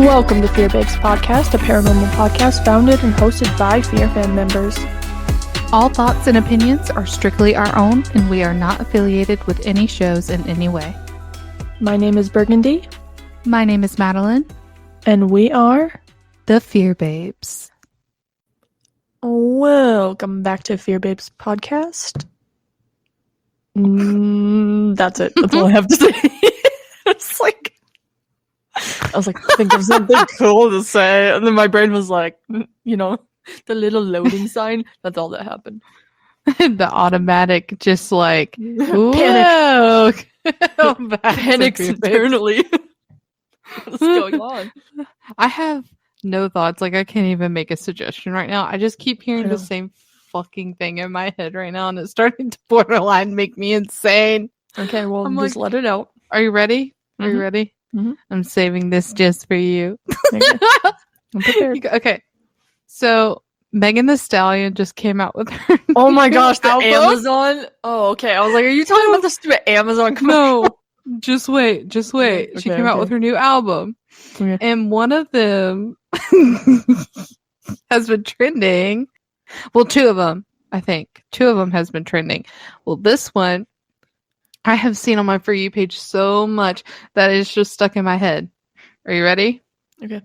Welcome to Fear Babes Podcast, a paranormal podcast founded and hosted by Fear fan members. All thoughts and opinions are strictly our own, and we are not affiliated with any shows in any way. My name is Burgundy. My name is Madeline. And we are the Fear Babes. Welcome back to Fear Babes Podcast. That's it. That's all I have to say. I was like, think of something cool to say. And then my brain was like, you know, the little loading sign. That's all that happened. The automatic, just like, panic. Panics internally. What's going on? I have no thoughts. Like, I can't even make a suggestion right now. I just keep hearing the same fucking thing in my head right now, and it's starting to borderline make me insane. Okay, well, just let it out. Are you ready? Are you ready? Mm-hmm. I'm saving this just for you. Okay. I'm prepared. Okay. So Megan Thee Stallion just came out with her. Oh my gosh, the album? Amazon. Oh, okay. I was like, are you talking about the stupid Amazon commercial? No, just wait. Okay, she came out with her new album. Okay. And one of them has been trending. Well, two of them, I think. Two of them has been trending. Well, this one I have seen on my For You page so much that it's just stuck in my head. Are you ready? Okay.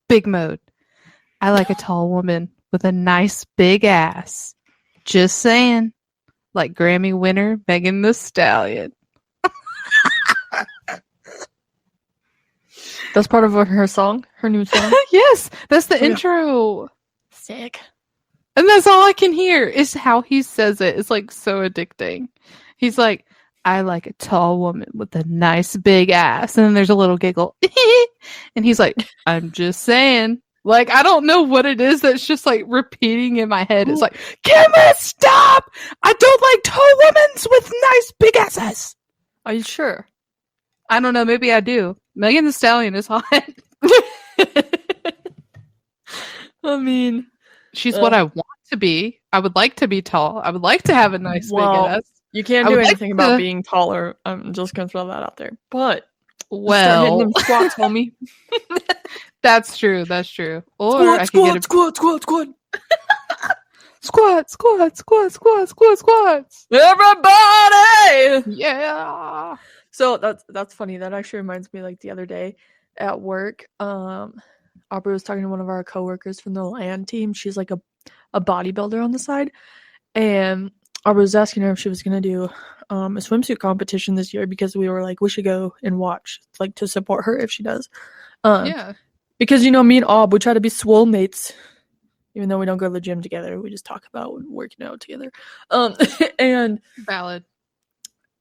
Big mode. I like a tall woman with a nice big ass. Just saying. Like Grammy winner Megan Thee Stallion. That's part of her song? Her new song? Yes, that's the intro. Sick. And that's all I can hear is how he says it. It's like so addicting. He's like, I like a tall woman with a nice big ass. And then there's a little giggle. And he's like, I'm just saying. Like, I don't know what it is that's just like repeating in my head. It's like, can we stop? I don't like tall women with nice big asses. Are you sure? I don't know. Maybe I do. Megan Thee Stallion is hot. I mean, she's what I want to be. I would like to be tall. I would like to have a nice big ass. You can't do anything about being taller. I'm just gonna throw that out there. But start hitting them squats, homie. That's true. That's true. Or squat, I can get a squats. Everybody! Yeah. So that's funny. That actually reminds me, like the other day at work, Aubrey was talking to one of our coworkers from the land team. She's like a bodybuilder on the side, and Aubrey was asking her if she was gonna do a swimsuit competition this year because we were like, we should go and watch, like, to support her if she does. Yeah. Because, you know, me and Aub, we try to be swole mates, even though we don't go to the gym together. We just talk about working out together. And Valid.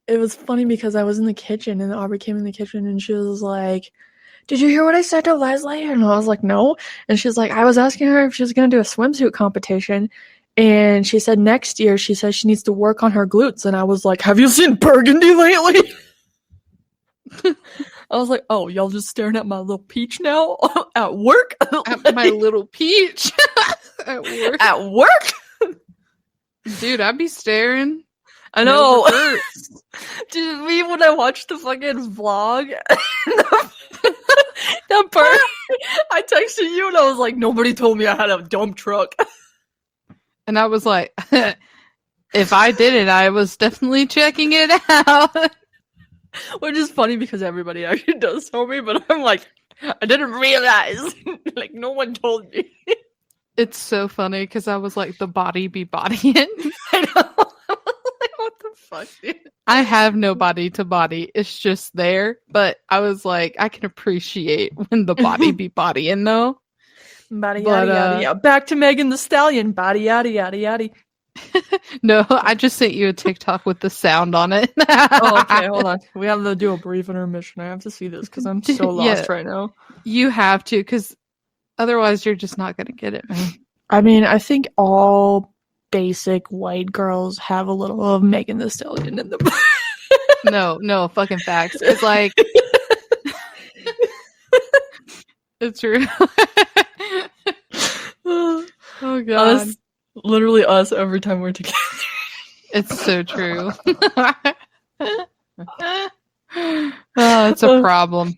it was funny because I was in the kitchen and Aubrey came in the kitchen and she was like, did you hear what I said to Leslie? And I was like, no. And she's like, I was asking her if she was going to do a swimsuit competition. And she said next year, she says she needs to work on her glutes. And I was like, have you seen Burgundy lately? I was like, oh, y'all just staring at my little peach now? At work? At my little peach. At work. At work? Dude, I'd be staring. I know. Dude, me when I watched the fucking vlog, that part, I texted you and I was like, nobody told me I had a dump truck. And I was like, if I did it, I was definitely checking it out. Which is funny because everybody actually does tell me, but I'm like, I didn't realize. Like, no one told me. It's so funny because I was like, the body be bodying. I know. Like, what the fuck, dude? I have no body to body. It's just there. But I was like, I can appreciate when the body be bodying, though. Body yada yada yada. Back to Megan Thee Stallion. Body yada yada yada. No, I just sent you a TikTok with the sound on it. Oh, okay, hold on. We have to do a brief intermission. I have to see this because I'm so lost right now. You have to, because otherwise you're just not going to get it, man. I mean, I think all basic white girls have a little of Megan Thee Stallion in them. No, fucking facts. It's like... It's true. Oh, God. Literally us every time we're together. It's so true. It's a problem.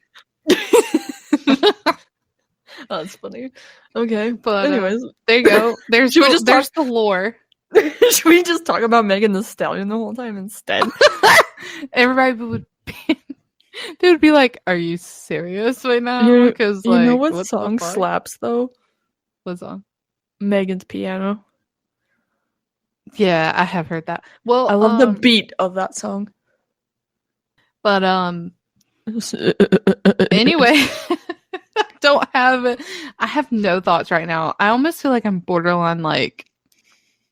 Oh, that's funny. Okay. But Anyways, there you go. There's should we just there's the lore. should we just talk about Megan Thee Stallion the whole time instead? Everybody would be, they would be like, "Are you serious right now?" You, Because you know like, what what the song fuck? slaps though? What song? Megan's Piano. Yeah, I have heard that. Well, I love the beat of that song. but anyway, I have no thoughts right now. I almost feel like I'm borderline like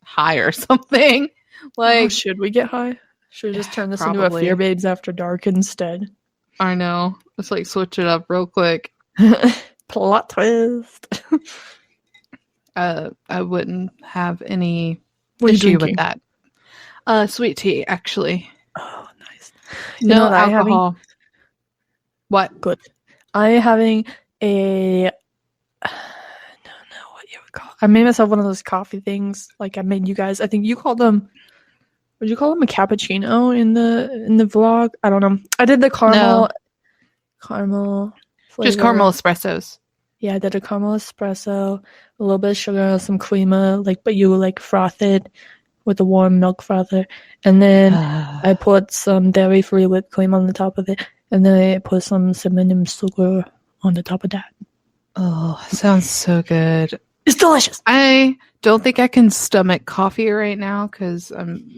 high or something. Like, should we get high? Should we just turn this into a probably. Fear Babes After Dark instead? I know. Let's like switch it up real quick. Plot twist. I wouldn't have any What are you issue drinking? with that. Sweet tea, actually. Oh, nice. No alcohol. What? Good. I'm having a. I don't know what you would call. I made myself one of those coffee things. Like I made you guys. I think you called them. Would you call them a cappuccino in the vlog? I don't know. I did the caramel. No. Caramel. Just flavor. caramel espressos. Yeah, I did a caramel espresso, a little bit of sugar, some crema, but you like froth it with a warm milk frother, and then I put some dairy-free whipped cream on the top of it, and then I put some cinnamon sugar on the top of that. Oh, sounds so good. It's delicious. I don't think I can stomach coffee right now because I'm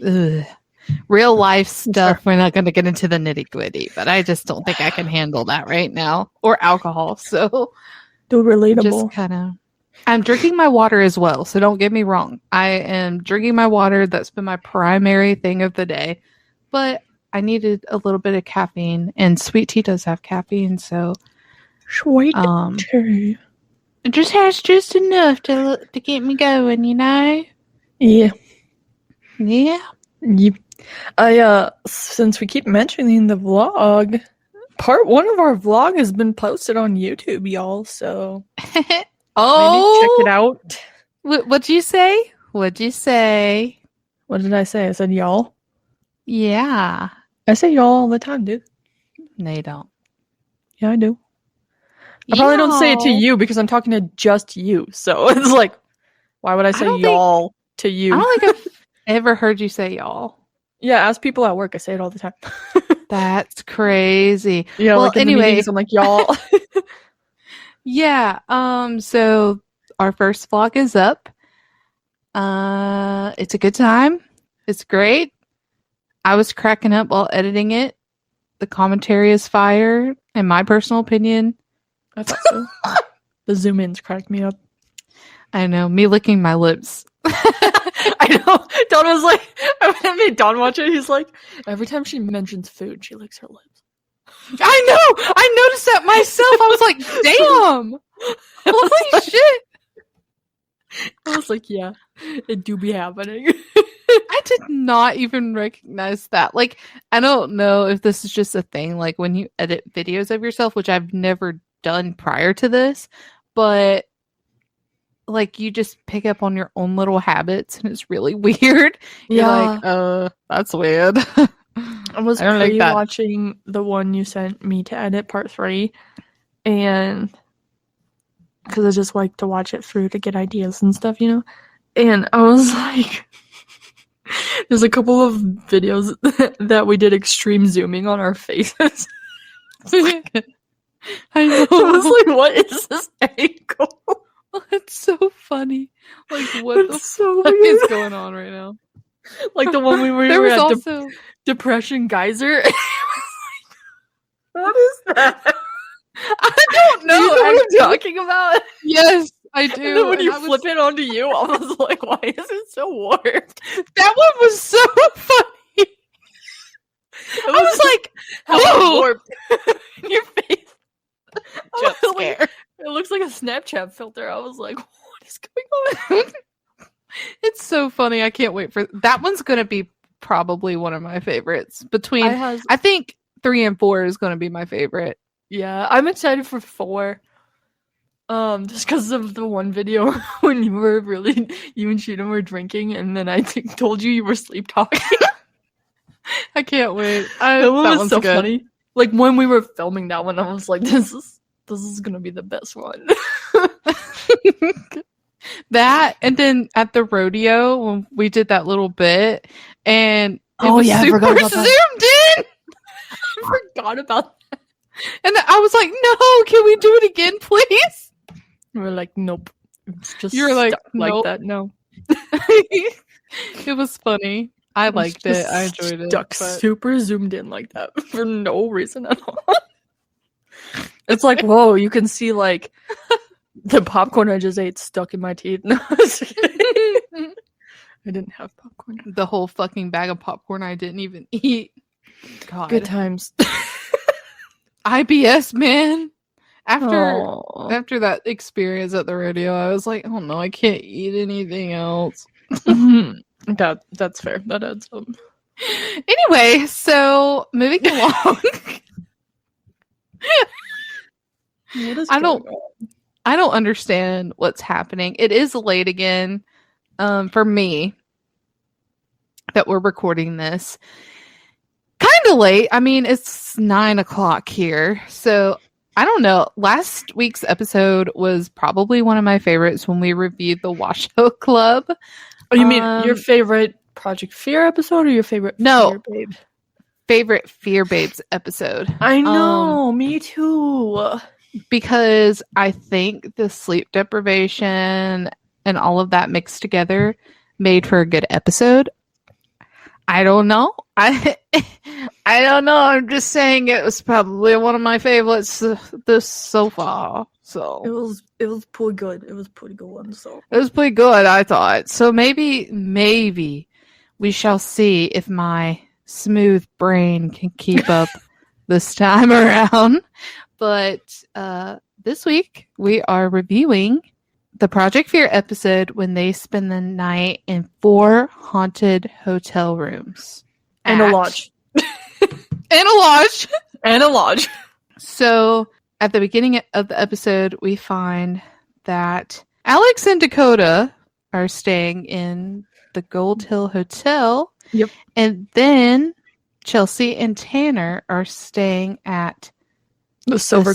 real life stuff. We're not going to get into the nitty gritty, but I just don't think I can handle that right now, or alcohol. So. Dude, relatable. Just kind of. I'm drinking my water as well, so don't get me wrong. I am drinking my water. That's been my primary thing of the day. But I needed a little bit of caffeine, and sweet tea does have caffeine, so sweet tea. It just has just enough to get me going, you know? Yeah. Yeah. Yep. Since we keep mentioning the vlog, part 1 of our vlog has been posted on YouTube, y'all, so oh, maybe check it out. What'd you say? What'd you say? What did I say? I said y'all. Yeah. I say y'all all the time, dude. No, you don't. Yeah, I do. I probably don't say it to you because I'm talking to just you, so it's like, why would I say y'all to you? I don't think I've ever heard you say y'all. Yeah, as people at work, I say it all the time. That's crazy. Yeah, well, like in anyway, the meetings, I'm like, y'all. Yeah. So our first vlog is up. It's a good time. It's great. I was cracking up while editing it. The commentary is fire, in my personal opinion. I thought so. The zoom ins cracked me up. I know, me licking my lips. I know. Don was like, I made Don watch it. He's like, every time she mentions food, she licks her lips. I know. I noticed that myself. I was like, damn. Holy shit. I was like, yeah, it do be happening. I did not even recognize that. Like, I don't know if this is just a thing, like when you edit videos of yourself, which I've never done prior to this, but like you just pick up on your own little habits and it's really weird. Yeah. You're like, that's weird. I was watching the one you sent me to edit part 3, and because I just like to watch it through to get ideas and stuff, you know? And I was like, there's a couple of videos that we did extreme zooming on our faces. I know. I was like, what is this angle? It's so funny. Like, what the fuck is going on right now? Like the one we were at also... Depression Geyser. What is that? I don't know. Do you know what I'm talking about? Yes, I do. And then when you flip it onto you, I was like, why is it so warped? That one was so funny. I was like, how warped in your face. Just scared. It looks like a Snapchat filter. I was like, what is going on? It's so funny. I can't wait for that one's going to be probably one of my favorites. Between I think 3 and 4 is going to be my favorite. Yeah, I'm excited for 4. Just because of the one video when you and Sheena were drinking, and then I told you were sleep talking. I can't wait. That one was so funny. Like when we were filming that one, I was like, this is this is gonna be the best one. That, and then at the rodeo when we did that little bit, and it Oh, was yeah, I super forgot about that. zoomed in. I forgot about that. And I was like, no, can we do it again, please? We're like, nope. It's just You were like, stuck like nope. that. No. It was funny. I liked it. I enjoyed it. Stuck super zoomed in like that for no reason at all. It's like, whoa, you can see like the popcorn I just ate stuck in my teeth. No, I didn't have popcorn. The whole fucking bag of popcorn I didn't even eat. God. Good times. IBS, man. Aww. After that experience at the rodeo, I was like, oh no, I can't eat anything else. That's fair. That adds up. Anyway, so moving along. I don't understand what's happening. It is late again, for me, that we're recording this. Kind of late. I mean, it's 9:00 here, so I don't know. Last week's episode was probably one of my favorites when we reviewed the Washoe Club. Oh, you mean your favorite Project Fear episode or your favorite Fear Babe? Favorite Fear Babes episode. I know, me too. Because I think the sleep deprivation and all of that mixed together made for a good episode. I don't know. I don't know. I'm just saying it was probably one of my favorites this so far. So it was pretty good. It was a pretty good one. So it was pretty good, I thought. So maybe we shall see if my smooth brain can keep up this time around. But this week we are reviewing the Project Fear episode when they spend the night in 4 haunted hotel rooms. And a lodge. And a lodge. And a lodge. So at the beginning of the episode, we find that Alex and Dakota are staying in the Goldhill Hotel. Yep. And then Chelsea and Tanner are staying at the Silver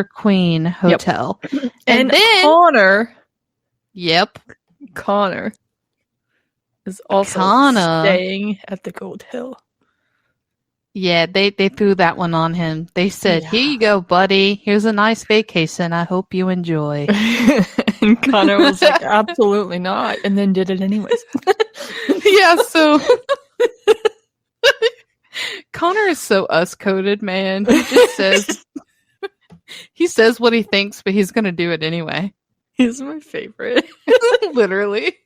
Queen Hotel. Yep. And then Connor. Yep. Connor is also staying at the Goldhill. Yeah, they threw that one on him. They said, Here you go, buddy. Here's a nice vacation. I hope you enjoy. And Connor was like, absolutely not. And then did it anyways. Yeah, so Connor is so us-coded, man. He just says he says what he thinks, but he's gonna do it anyway. He's my favorite. Literally.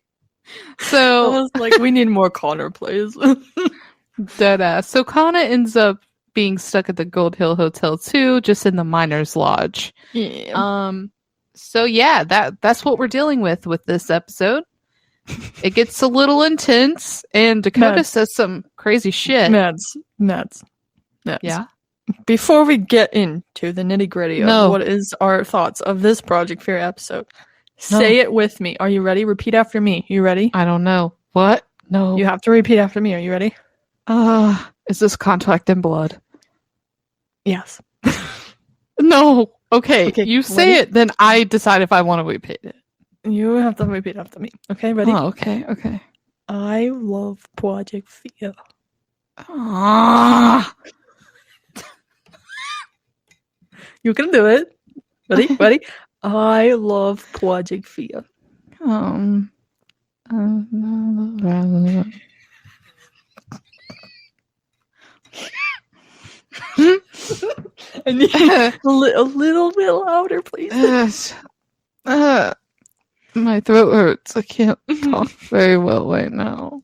So I was like, we need more Connor plays. Deadass. So Connor ends up being stuck at the Goldhill Hotel too, just in the miners' lodge. Yeah. So yeah, that's what we're dealing with this episode. It gets a little intense, and Dakota says some crazy shit. Mads. Yeah. Before we get into the nitty-gritty of what is our thoughts of this Project Fear episode, say it with me. Are you ready? Repeat after me. You ready? I don't know. What? No. You have to repeat after me. Are you ready? Is this Contract in Blood? Yes. No. Okay. You say it, then I decide if I want to repeat it. You have to repeat after me. Okay, ready? Oh, okay. I love Project Fear. You can do it. Ready? I love Project Fear. I need a little bit louder, please. My throat hurts. I can't talk very well right now.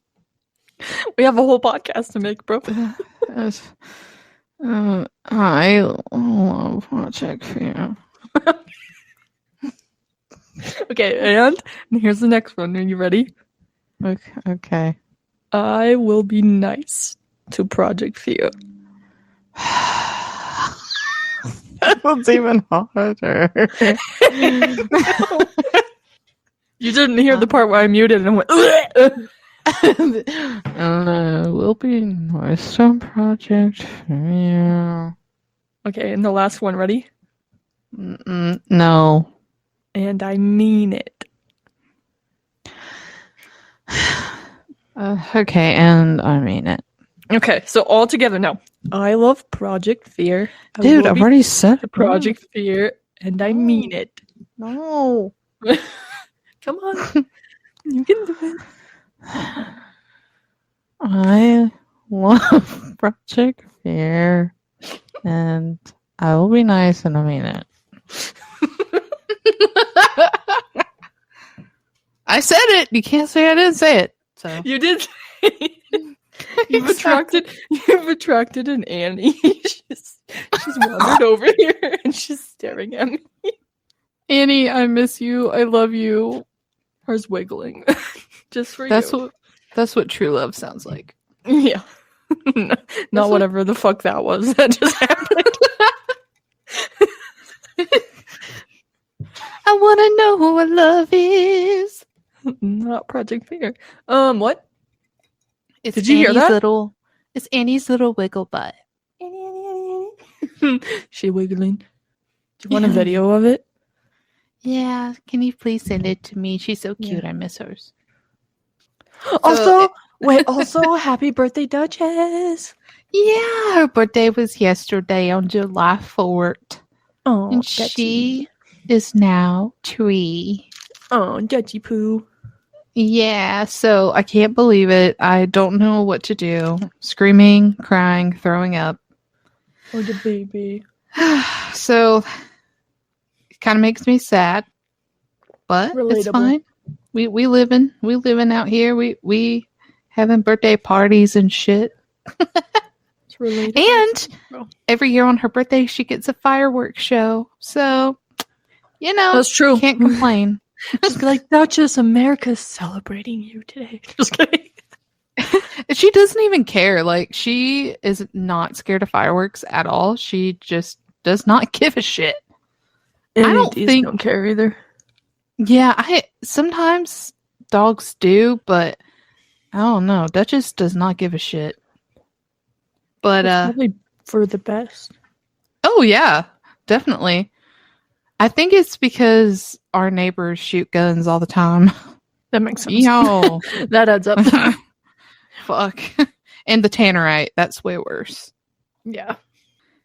We have a whole podcast to make, bro. I love Project Fear. Okay, and here's the next one. Are you ready? Okay. I will be nice to Project Fear. That was even harder. You didn't hear the part where I muted and went. We'll be nice to Project Fear. Okay, and the last one. Ready? No. And I mean it. Okay, and I mean it. Okay, so all together now. I love Project Fear. I Dude, will I've be already said to Project Fear, and I mean it. No. Come on, you can do it. I love Project Fear, and I will be nice, and I mean it. I said it. You can't say I didn't say it. So You did. You've attracted an Annie. she's wandered over here and she's staring at me. Annie, I miss you. I love you. Hers wiggling, just for That's you. that's what true love sounds like. Yeah. Not whatever the fuck that was that just happened. I want to know what love is. Not Project Fear. What? It's Did you hear that? It's Annie's little wiggle butt. She wiggling. Do you want a video of it? Yeah, can you please send it to me? She's so cute. I miss hers. Also, happy birthday, Duchess. Yeah, her birthday was yesterday on July 4th. Oh, and she is now 3. Oh, Dutchy poo. Yeah, so I can't believe it. I don't know what to do. Screaming, crying, throwing up. Oh, the baby. So it kind of makes me sad, but Relatable. It's fine. We living out here. We having birthday parties and shit. It's relatable. And every year on her birthday, she gets a fireworks show. So, that's true. Can't complain. Just be like, Duchess, America's celebrating you today. Just kidding. She doesn't even care. Like, she is not scared of fireworks at all. She just does not give a shit. I don't care either. Yeah, sometimes dogs do, but I don't know. Duchess does not give a shit. But it's probably for the best. Oh yeah, definitely. I think it's because our neighbors shoot guns all the time. That makes sense. Yo. That adds up. Fuck. And the tannerite, that's way worse. Yeah.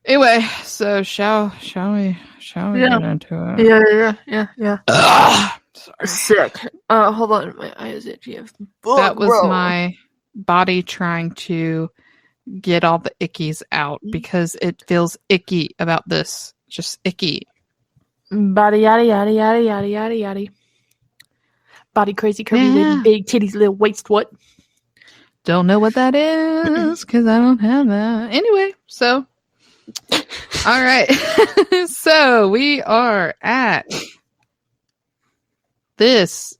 Anyway, so shall we get into it? Yeah. Sorry. Sick. Hold on, my eyes itchy. That was my body trying to get all the ickies out because it feels icky about this. Just icky. Body yada yada yada yada yada yada. Body crazy curvy with big titties, little waist. What? Don't know what that is because I don't have that. Anyway, so all right. So we are at this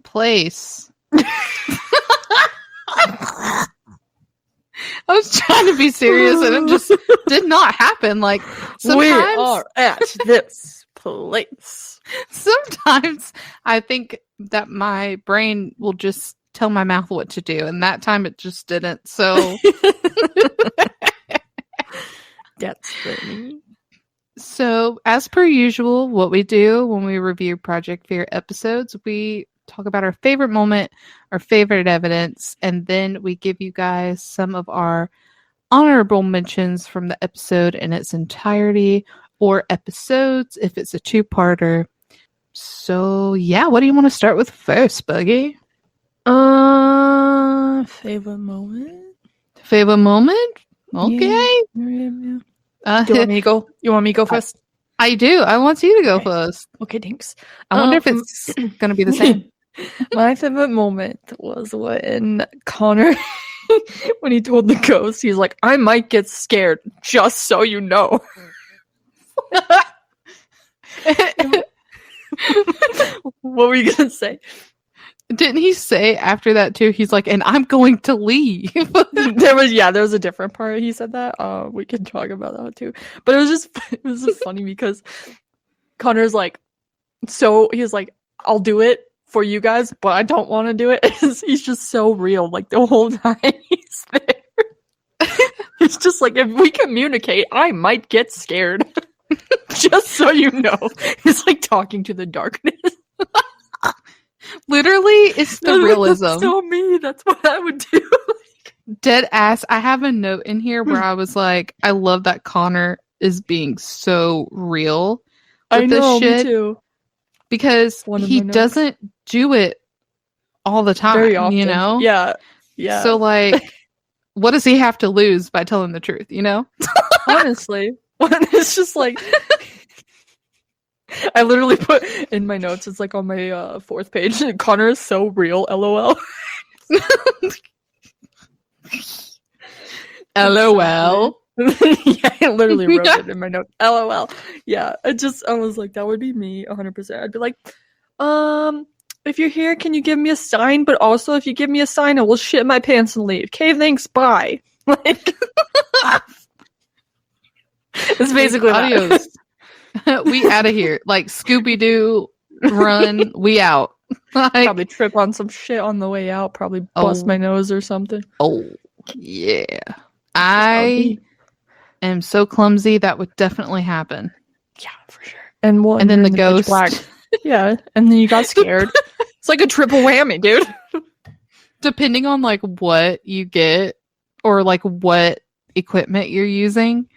place. I was trying to be serious and it just did not happen. Like, sometimes we are at this place. Sometimes I think that my brain will just tell my mouth what to do, and that time it just didn't. So that's funny. So, as per usual, what we do when we review Project Fear episodes, we talk about our favorite moment, our favorite evidence, and then we give you guys some of our honorable mentions from the episode in its entirety, or episodes if it's a two-parter. So, yeah, what do you want to start with first, Buggy? Favorite moment? Favorite moment? Okay. Yeah. Do you want me to go? You want me to go first? I do. I want you to go first. Okay, thanks. I wonder if it's going to be the same. My favorite moment was when Connor, when he told the ghost, he's like, I might get scared, just so you know. What were you going to say? Didn't he say after that too? He's like, and I'm going to leave. there was a different part he said that. We can talk about that too. But it was just funny because Connor's like, so he's like, I'll do it for you guys, but I don't want to do it. He's just so real, like the whole time he's there. It's just like, if we communicate, I might get scared. Just so you know, it's like talking to the darkness. Literally, it's the realism. That's so me. That's what I would do. Dead ass. I have a note in here where I was like, I love that Connor is being so real with this shit. Me too. Because he doesn't do it all the time, very often. you know? Yeah. So, like, what does he have to lose by telling the truth, you know? Honestly. It's just like... I literally put in my notes, it's like on my 4th page, Connor is so real, LOL. LOL. Yeah, I literally wrote it in my notes. LOL. Yeah, I was like, that would be me 100%. I'd be like, if you're here, can you give me a sign? But also, if you give me a sign, I will shit my pants and leave. Okay, thanks, bye. Like, it's basically adios. We out of here. Like Scooby-Doo, run, we out. Like, probably trip on some shit on the way out, probably bust my nose or something. Oh, yeah. I am so clumsy, that would definitely happen. Yeah, for sure. And then the ghost. Black. Yeah, and then you got scared. It's like a triple whammy, dude. Depending on like what you get or like what equipment you're using,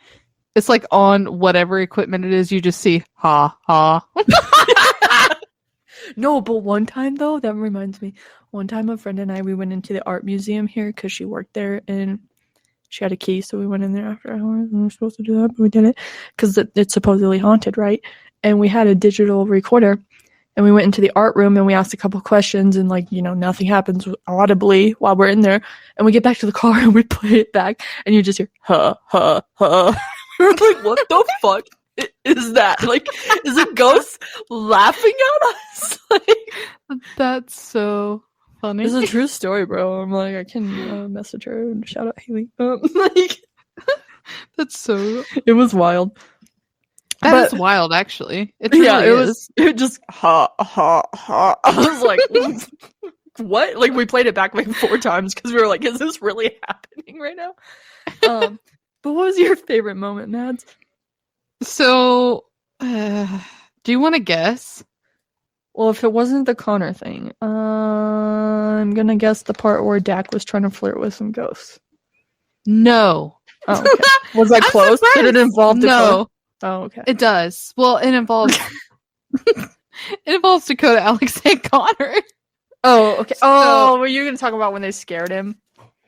it's like on whatever equipment it is, you just see ha ha. No, but one time though, that reminds me. One time a friend and I, we went into the art museum here because she worked there and she had a key, so we went in there after hours and we were supposed to do that, but we didn't because it's supposedly haunted, right? And we had a digital recorder and we went into the art room and we asked a couple questions and like, you know, nothing happens audibly while we're in there. And we get back to the car and we play it back and you just hear, ha, ha, ha. We're like, what the fuck is that? Like, is a ghost laughing at us? Like, that's so funny. It's a true story, bro. I'm like, I can message her and shout out Haley. Like, that's so... It was wild. That is wild, actually. It was. It just ha ha ha. I was like, what? Like, we played it back like 4 times because we were like, is this really happening right now? But what was your favorite moment, Mads? So, do you want to guess? Well, if it wasn't the Connor thing, I'm gonna guess the part where Dak was trying to flirt with some ghosts. No. Oh, okay. Was I close? Did it involve Dakota? No. Oh, okay. It does. Well, it involves Dakota, Alex, and Connor. Oh, okay. Oh, were you gonna talk about when they scared him?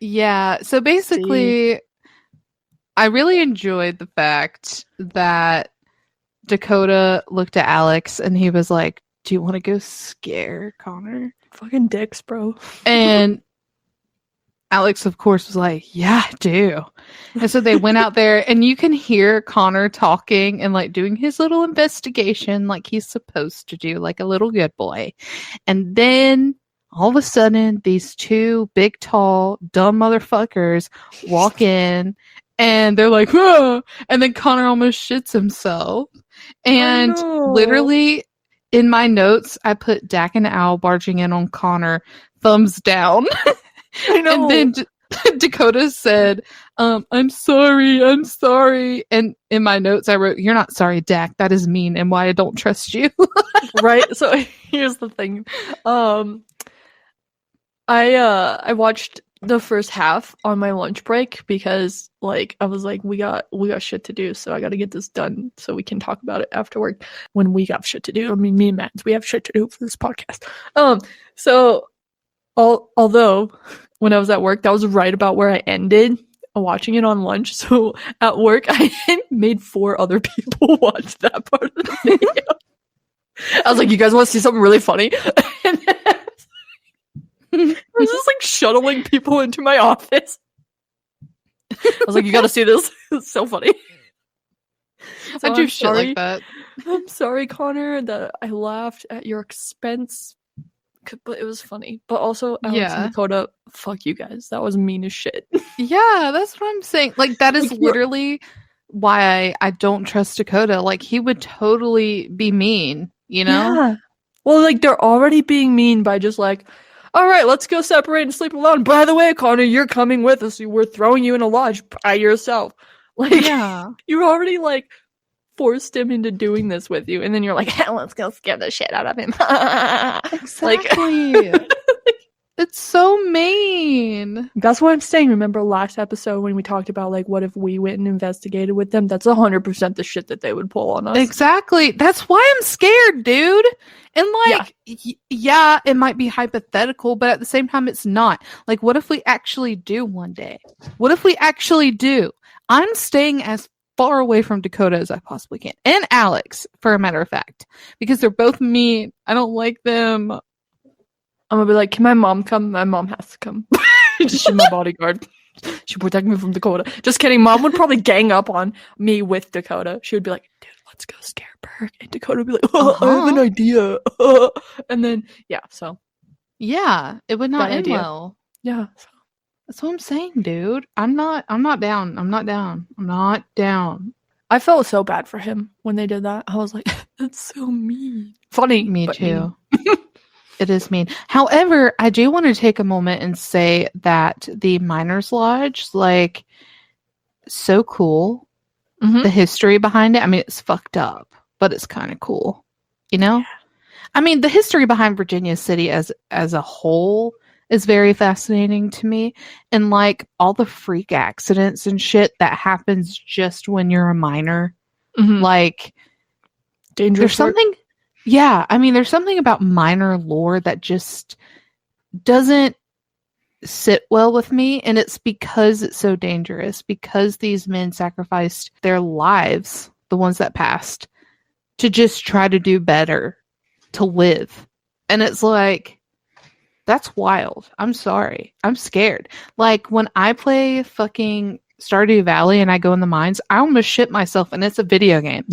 Yeah. So basically, I really enjoyed the fact that Dakota looked at Alex and he was like, do you want to go scare Connor? Fucking dicks, bro. And Alex, of course, was like, yeah, I do. And so they went out there and you can hear Connor talking and like doing his little investigation like he's supposed to do, like a little good boy. And then all of a sudden, these 2 big, tall, dumb motherfuckers walk in and they're like, whoa! And then Connor almost shits himself. And literally, in my notes, I put Dak and Al barging in on Connor, thumbs down. I know. And then Dakota said, I'm sorry. And in my notes, I wrote, you're not sorry, Dak. That is mean and why I don't trust you. Right? So here's the thing. I watched the first half on my lunch break because like I was like we got shit to do, so I got to get this done so we can talk about it after work when we got shit to do. I mean, me and Matt, we have shit to do for this podcast. So although when I was at work, that was right about where I ended watching it on lunch. So at work, I made 4 other people watch that part of the video. I was like, you guys want to see something really funny? And I was just like shuttling people into my office. I was like, you gotta see this. It's so funny. So I do shit like that. I'm sorry, Connor, that I laughed at your expense, but it was funny. But also, Alex and Dakota, fuck you guys. That was mean as shit. Yeah, that's what I'm saying. Like, that is literally why I don't trust Dakota. Like, he would totally be mean, you know? Yeah. Well, like, they're already being mean by just like, all right, let's go separate and sleep alone. By the way, Connor, you're coming with us. We're throwing you in a lodge by yourself. Like, you're already like forced him into doing this with you, and then you're like, let's go scare the shit out of him. Exactly. It's so mean. That's what I'm saying. Remember last episode when we talked about like what if we went and investigated with them? That's 100% the shit that they would pull on us. Exactly. That's why I'm scared, dude. And like, yeah, it might be hypothetical, but at the same time, it's not. Like, what if we actually do one day? What if we actually do? I'm staying as far away from Dakota as I possibly can. And Alex, for a matter of fact. Because they're both mean. I don't like them. I'm gonna be like, can my mom come? My mom has to come. She's my bodyguard. She'll protect me from Dakota. Just kidding. Mom would probably gang up on me with Dakota. She would be like, dude, let's go scare Burke. And Dakota would be like, I have an idea. And then, yeah, so. Yeah, it would not end well. Yeah. So. That's what I'm saying, dude. I'm not down. I'm not down. I felt so bad for him when they did that. I was like, that's so mean. Funny. Me too. It is mean. However, I do want to take a moment and say that the Miners Lodge, like, so cool. Mm-hmm. The history behind it. I mean, it's fucked up, but it's kind of cool. You know? Yeah. I mean, the history behind Virginia City as a whole is very fascinating to me. And, like, all the freak accidents and shit that happens just when you're a miner. Mm-hmm. Like, dangerous. There's something... Yeah, I mean, there's something about miner lore that just doesn't sit well with me, and it's because it's so dangerous, because these men sacrificed their lives, the ones that passed, to just try to do better, to live. And it's like, that's wild. I'm sorry. I'm scared. Like, when I play fucking Stardew Valley and I go in the mines, I almost shit myself, and it's a video game.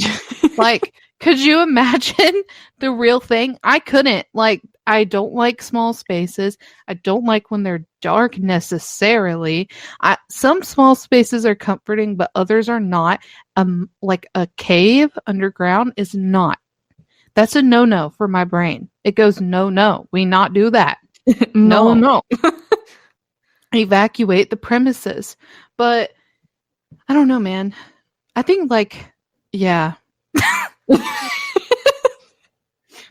Like... Could you imagine the real thing? I couldn't. Like, I don't like small spaces. I don't like when they're dark necessarily. Some small spaces are comforting, but others are not. Like a cave underground is not. That's a no-no for my brain. It goes, no. We not do that. No. Evacuate the premises. But I don't know, man. I think, like, yeah.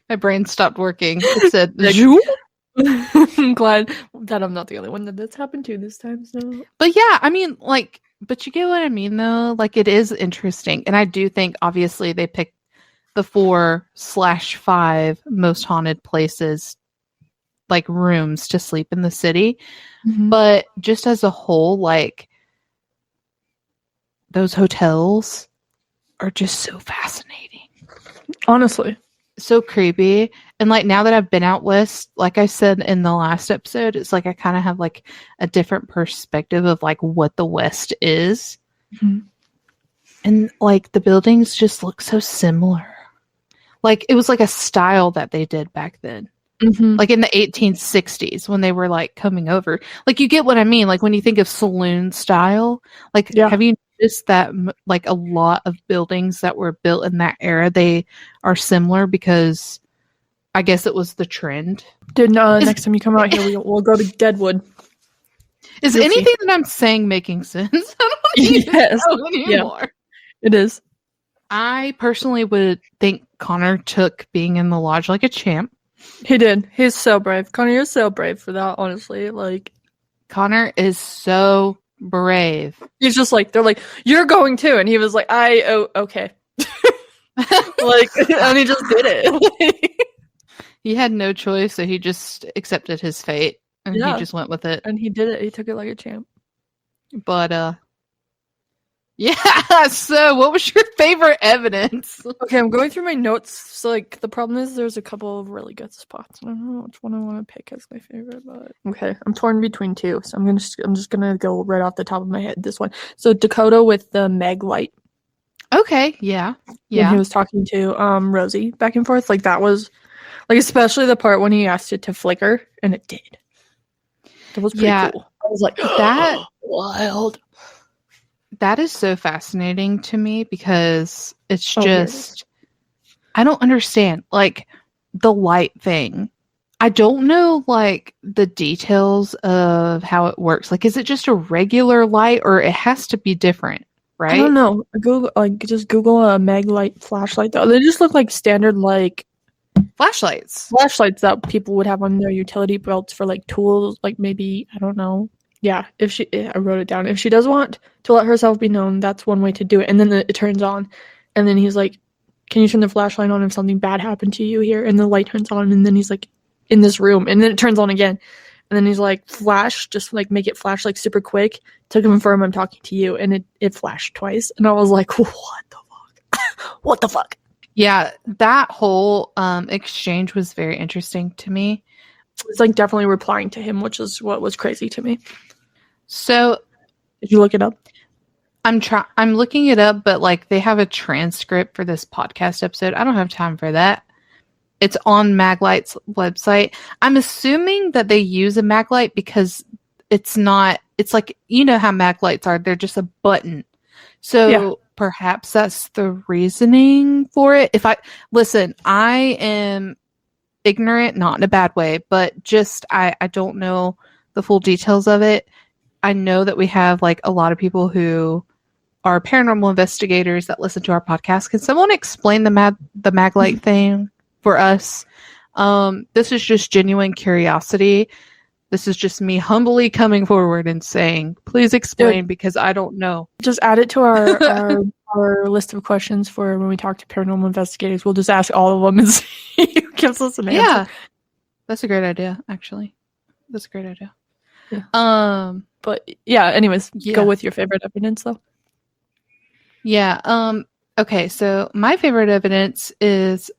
My brain stopped working. It said, I'm glad that I'm not the only one that that's happened to this time. So, but yeah, I mean, like, but you get what I mean, though. Like, it is interesting, and I do think, obviously, they picked the 4/5 most haunted places, like rooms to sleep in the city. Mm-hmm. But just as a whole, like, those hotels are just so fascinating. Honestly. So creepy. And like, now that I've been out west, like I said in the last episode, it's like I kind of have like a different perspective of like what the West is. Mm-hmm. And like the buildings just look so similar. Like it was like a style that they did back then. Mm-hmm. Like in the 1860s when they were like coming over. Like, you get what I mean? Like when you think of saloon style, like, yeah. Have you noticed that like a lot of buildings that were built in that era, they are similar because I guess it was the trend. Dude, no, next time you come out here, we'll go to Deadwood. Is You'll anything see. That I'm saying making sense? I don't even know anymore. Yeah, it is. I personally would think Connor took being in the lodge like a champ. He did. He's so brave. Connor, you're so brave for that, honestly. Like, Connor is so brave. He's just like, they're like, you're going too. And he was like, okay. Like, and he just did it. He had no choice, so he just accepted his fate. And he just went with it. And he did it. He took it like a champ. But, yeah, so what was your favorite evidence? Okay, I'm going through my notes. So, like, the problem is there's a couple of really good spots. I don't know which one I want to pick as my favorite, but okay, I'm torn between two. So I'm just gonna go right off the top of my head. This one. So Dakota with the Meg light. Okay, yeah. When he was talking to Rosie back and forth, like that was like, especially the part when he asked it to flicker and it did. That was pretty cool. I was like, that wild. That is so fascinating to me because it's just, I don't understand, like, the light thing. I don't know, like, the details of how it works. Like, is it just a regular light or it has to be different, I don't right? know. Just Google a mag light flashlight though. They just look like standard like Flashlights. flashlights that people would have on their utility belts for like tools, like maybe I don't know. Yeah, I wrote it down. If she does want to let herself be known, that's one way to do it. And then it turns on, and then he's like, "Can you turn the flashlight on if something bad happened to you here?" And the light turns on, and then he's like, "In this room," and then it turns on again, and then he's like, "Flash, just like make it flash like super quick to confirm I'm talking to you," and it flashed twice, and I was like, "What the fuck? What the fuck?" Yeah, that whole exchange was very interesting to me. It's like definitely replying to him, which is what was crazy to me. So did you look it up? I'm looking it up, but like they have a transcript for this podcast episode. I don't have time for that. It's on Maglight's website. I'm assuming that they use a Maglite because it's like, you know how Maglights are. They're just a button. So perhaps that's the reasoning for it. I am ignorant, not in a bad way, but just, I don't know the full details of it. I know that we have like a lot of people who are paranormal investigators that listen to our podcast. Can someone explain the Maglite thing for us? This is just genuine curiosity. This is just me humbly coming forward and saying, please explain, because I don't know. Just add it to our list of questions for when we talk to paranormal investigators. We'll just ask all of them and see who gives us an answer. Yeah, that's a great idea, actually. That's a great idea. Yeah. But yeah, anyways, go with your favorite evidence though. Yeah. Okay, so my favorite evidence is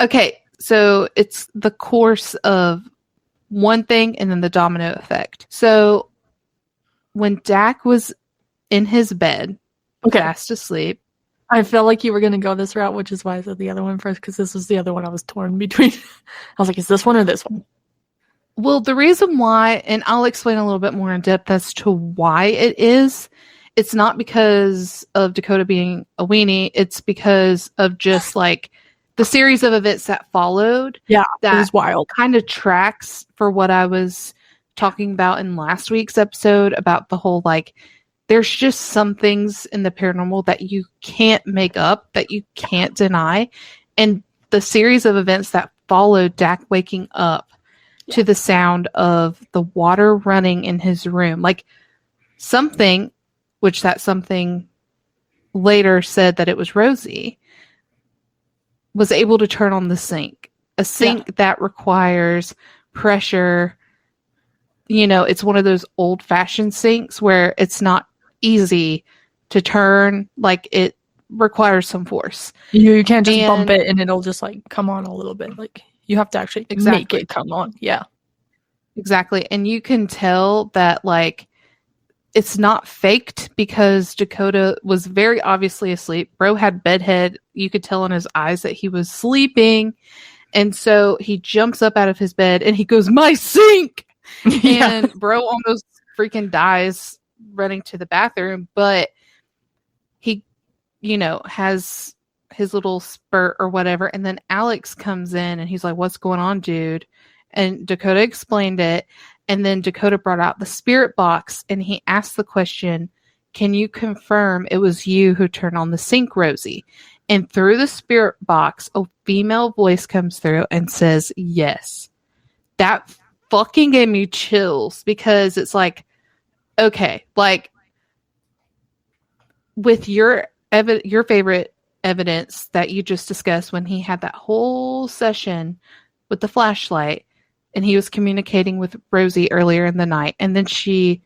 okay, so it's the course of one thing and then the domino effect. So when Dak was in his bed, fast asleep. I felt like you were going to go this route, which is why I said the other one first, because this was the other one I was torn between. I was like, is this one or this one? Well, the reason why, and I'll explain a little bit more in depth as to why it is, it's not because of Dakota being a weenie. It's because of just like the series of events that followed. Yeah, that it was wild. Kind of tracks for what I was talking about in last week's episode about the whole like, there's just some things in the paranormal that you can't make up, that you can't deny. And the series of events that followed Dak waking up to the sound of the water running in his room, like something, which that something later said that it was Rosie, was able to turn on the sink. A sink that requires pressure. You know, it's one of those old-fashioned sinks where it's not easy to turn. Like, it requires some force. You can't just bump it and it'll just like come on a little bit. Like, you have to actually make it come on. Yeah. Exactly. And you can tell that like it's not faked because Dakota was very obviously asleep. Bro had bedhead. You could tell in his eyes that he was sleeping. And so he jumps up out of his bed and he goes, "My sink!" And bro almost freaking dies running to the bathroom. But he, you know, has his little spurt or whatever. And then Alex comes in and he's like, "What's going on, dude?" And Dakota explained it. And then Dakota brought out the spirit box and he asked the question, "Can you confirm it was you who turned on the sink, Rosie?" And through the spirit box, a female voice comes through and says, "Yes." That fucking gave me chills because it's like, okay, like with your favorite evidence that you just discussed when he had that whole session with the flashlight, and he was communicating with Rosie earlier in the night, and then she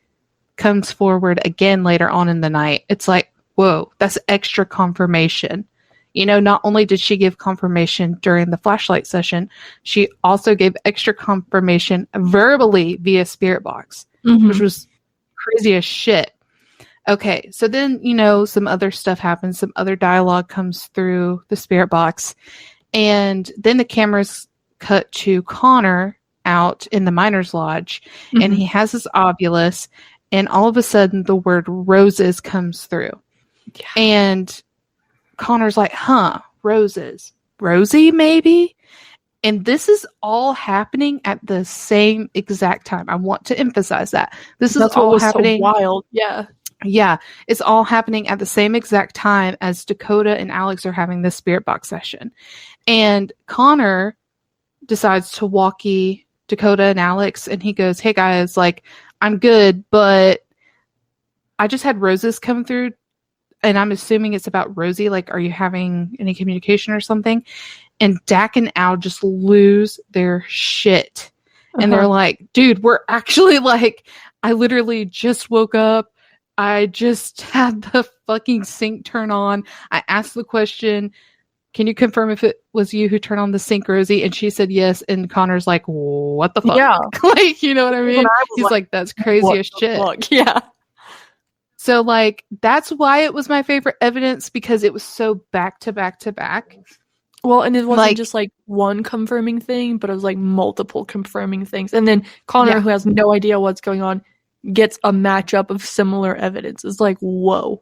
comes forward again later on in the night. It's like, whoa, that's extra confirmation. You know, not only did she give confirmation during the flashlight session, she also gave extra confirmation verbally via spirit box, which was crazy as shit. Okay, so then, you know, some other stuff happens. Some other dialogue comes through the spirit box. And then the cameras cut to Connor out in the miner's lodge, and he has his ovulus, and all of a sudden the word roses comes through. Yeah. And Connor's like, "Huh, roses. Rosie, maybe?" And this is all happening at the same exact time. I want to emphasize that. This is all happening. So wild. Yeah. Yeah, it's all happening at the same exact time as Dakota and Alex are having this spirit box session. And Connor decides to walkie Dakota and Alex, and he goes, "Hey guys, like, I'm good, but I just had Roses come through, and I'm assuming it's about Rosie. Like, are you having any communication or something?" And Dak and Al just lose their shit. And they're like, "Dude, we're actually like, I literally just woke up. I just had the fucking sink turn on. I asked the question, can you confirm if it was you who turned on the sink, Rosie?" And she said yes. And Connor's like, "What the fuck?" Yeah. Like, you know what I mean? He's like, "That's crazy as shit." Fuck? Yeah. So, like, that's why it was my favorite evidence, because it was so back to back to back. Well, and it wasn't Like, just like one confirming thing, but it was like multiple confirming things. And then Connor, who has no idea what's going on, gets a matchup of similar evidence. It's like, whoa.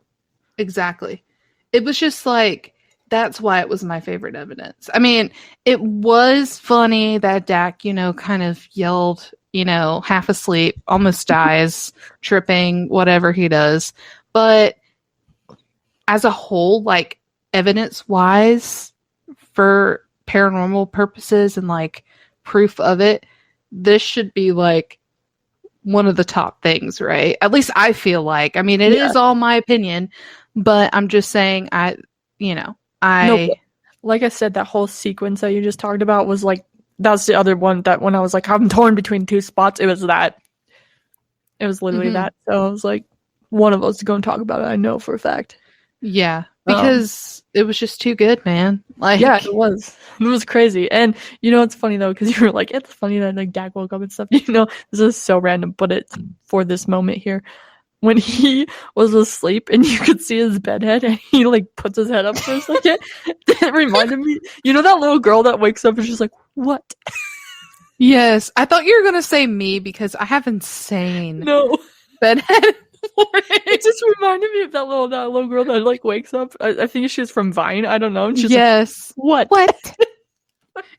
Exactly. It was just like, that's why it was my favorite evidence. I mean, it was funny that Dak, you know, kind of yelled, you know, half asleep, almost dies, tripping, whatever he does. But as a whole, like, evidence wise, for paranormal purposes and like proof of it, this should be like one of the top things, right? At least I feel like. I mean, it is all my opinion, but I'm just saying, No, like I said, that whole sequence that you just talked about was like, that's the other one that when I was like, I'm torn between two spots, it was that. It was literally that. So I was like, one of us is going to talk about it. I know for a fact. Yeah, because it was just too good, man. Like, yeah, it was. It was crazy. And you know, it's funny though, because you were like, it's funny that like Dak woke up and stuff. You know, this is so random, but it's for this moment here. When he was asleep and you could see his bed head and he like puts his head up for a second, it reminded me, you know, that little girl that wakes up and she's like, what? Yes, I thought you were gonna say me because I have insane bedhead. It just reminded me of that little girl that like wakes up. I think she's from Vine. I don't know. And she's like, what?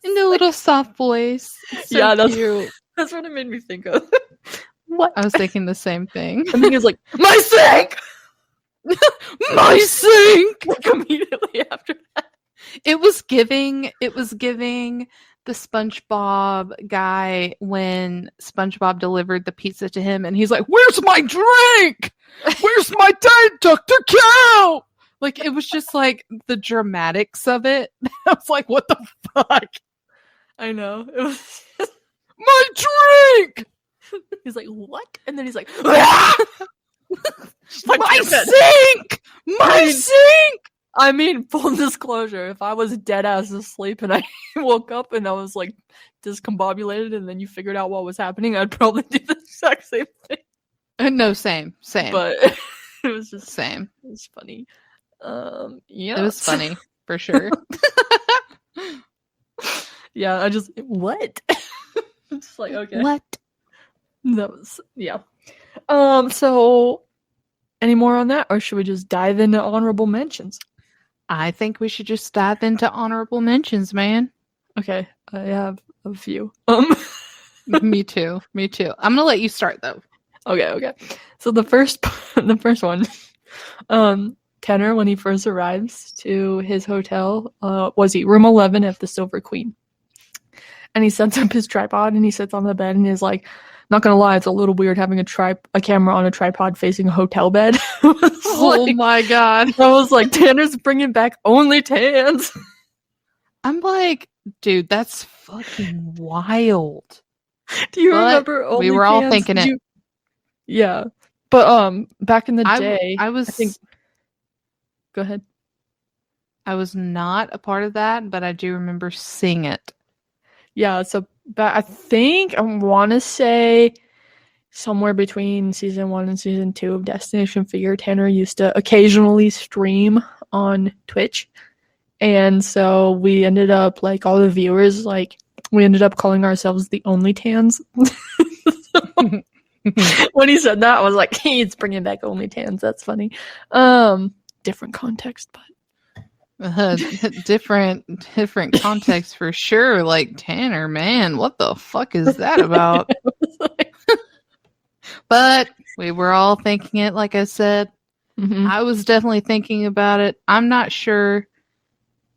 In the little soft voice. So yeah, cute. That's what it made me think of. What? I was thinking the same thing. And then he was like, my sink! My sink! Like, immediately after that. It was giving the SpongeBob guy when SpongeBob delivered the pizza to him and he's like, "Where's my drink? Where's my Dr. Cow?" Like, it was just like the dramatics of it. I was like, what the fuck? I know. It was just... my drink! He's like, what? And then he's like, my sink! My sink! I mean, full disclosure, if I was dead ass asleep and I woke up and I was like discombobulated and then you figured out what was happening, I'd probably do the exact same thing. No, same. But it was just same. It was funny. Yeah. It was funny, for sure. Yeah, I just, what? Just like, okay. What? That was, yeah. So, any more on that? Or should we just dive into honorable mentions? I think we should just dive into honorable mentions, man. Okay, I have a few. Me too. I'm gonna let you start though. Okay. So the first one, Tanner, when he first arrives to his hotel, was he room 11 at the Silver Queen, and he sets up his tripod and he sits on the bed and is like, not gonna lie, it's a little weird having a camera on a tripod facing a hotel bed. Oh like, my god! I was like, Tanner's bringing back only tans. I'm like, dude, that's fucking wild. Do you remember? Only we were all thinking it. Yeah, but back in the day, I think. Go ahead. I was not a part of that, but I do remember seeing it. Yeah, so I think I want to say somewhere between season 1 and season 2 of Destination Figure, Tanner used to occasionally stream on Twitch. And so we ended up, like, all the viewers, like, we ended up calling ourselves the Only Tans. When he said that, I was like, hey, it's bringing back Only Tans. That's funny. Different context, but. Different context for sure. Like, Tanner, man, what the fuck is that about? But We were all thinking it, like I said. Mm-hmm. I was definitely thinking about it. I'm not sure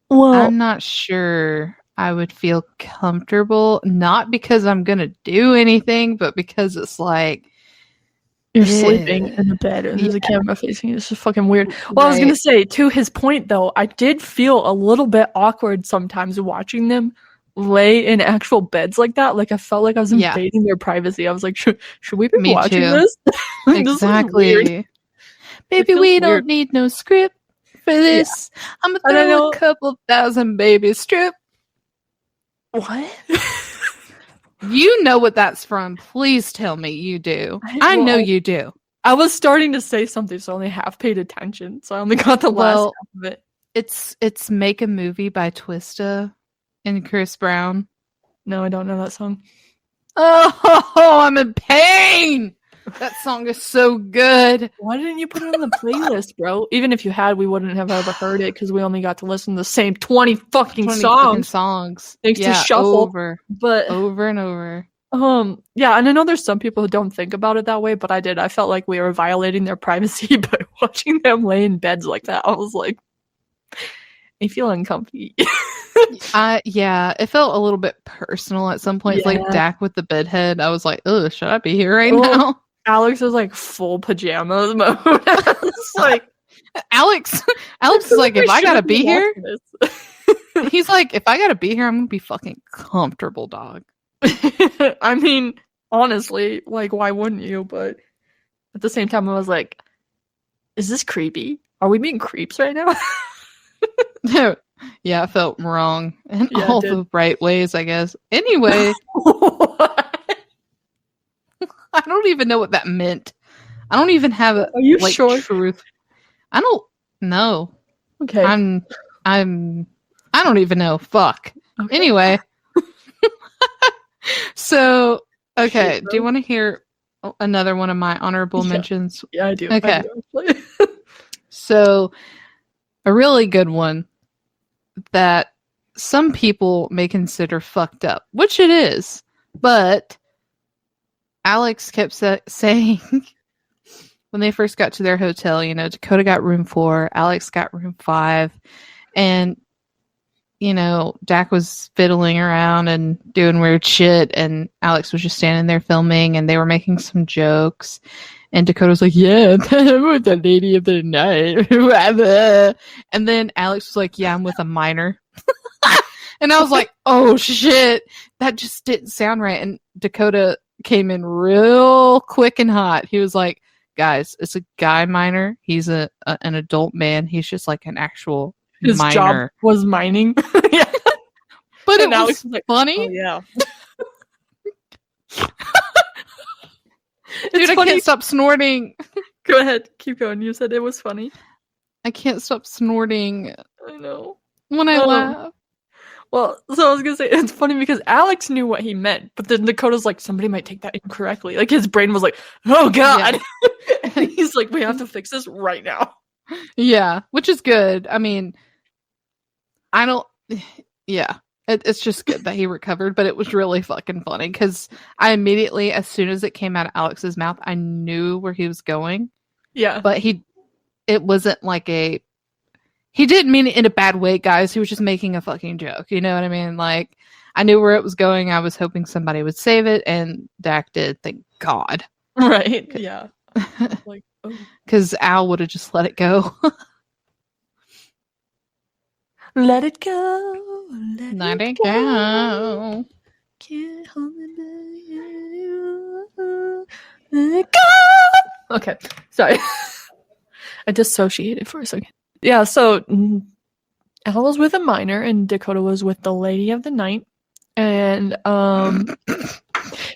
Well, I would feel comfortable, not because I'm going to do anything, but because it's like, you're sleeping eh, in the bed and yeah, there's a camera facing you. It's just fucking weird. Well, I was gonna right. say, to his point though, I did feel a little bit awkward sometimes watching them lay in actual beds like that. Like I felt like I was Yeah, invading their privacy. I was like, should we be me watching too. this? Like, this is weird. Exactly. It Baby, feels we weird. don't need no script for Yeah. this. I'm gonna And I throw a know couple thousand baby strip. what? You know what that's from. Please tell me you do. I, I know well, you do. I was starting to say something, so I only half paid attention. So I only got the last Well, half of it. it's Make a Movie by Twista and Chris Brown. No, I don't know that song. Oh, I'm in pain. That song is so good. Why didn't you put it on the playlist, bro? Even if you had, we wouldn't have ever heard it because we only got to listen to the same 20 fucking 20 fucking songs songs. thanks to Yeah, Shuffle. But over and over. yeah, and I know there's some people who don't think about it that way, but I did. I felt like we were violating their privacy by watching them lay in beds like that. I was like, I feel uncomfortable. Yeah, it felt a little bit personal at some points. Yeah. Like Dak with the bedhead. I was like, oh, should I be here right Well, now? Alex was like full pajamas mode. It's like Alex is like, if I gotta be here, this. he's like, if I gotta be here, I'm gonna be fucking comfortable, dog. I mean, honestly, like, why wouldn't you? But at the same time, I was like, is this creepy? Are we being creeps right now? Yeah, I felt wrong in Yeah, all the right ways, I guess. Anyway, I don't even know what that meant. I don't even have a Are you like sure? truth. I don't know. Okay. I don't even know. Fuck. Okay. Anyway. So, okay, do you want to hear another one of my honorable mentions? Yeah, I do. Okay. I do, So, a really good one that some people may consider fucked up, which it is, but Alex kept saying when they first got to their hotel, you know, Dakota got room 4, Alex got room 5, and you know, Dak was fiddling around and doing weird shit, and Alex was just standing there filming, and they were making some jokes. And Dakota's like, yeah, I'm with the lady of the night. And then Alex was like, yeah, I'm with a minor. And I was like, oh shit, that just didn't sound right. And Dakota came in real quick and hot. He was like, guys, it's a guy minor. He's an adult man. He's just like an actual His minor. job was mining. Yeah. But And it Alex was was like, funny. oh, yeah. Dude, It's I funny. can't stop snorting. Go ahead. Keep going. You said it was funny. I can't stop snorting I know. when I laugh. Well, so I was gonna say it's funny because Alex knew what he meant, but then Dakota's like, somebody might take that incorrectly. Like his brain was like, oh god. Yeah. And he's like, we have to fix this right now. Yeah, which is good. I mean, I don't. Yeah, it's just good that he recovered, but it was really fucking funny because I immediately, as soon as it came out of Alex's mouth, I knew where he was going. Yeah, but it wasn't like he didn't mean it in a bad way, guys. He was just making a fucking joke. You know what I mean? Like, I knew where it was going. I was hoping somebody would save it, and Dak did. Thank God. Right. Yeah. Like, because Al would have just let it go. Let it go. Let it go. Can't hold it back. Let it go. Okay, sorry. I dissociated for a second. Yeah, so Al was with a minor and Dakota was with the lady of the night. And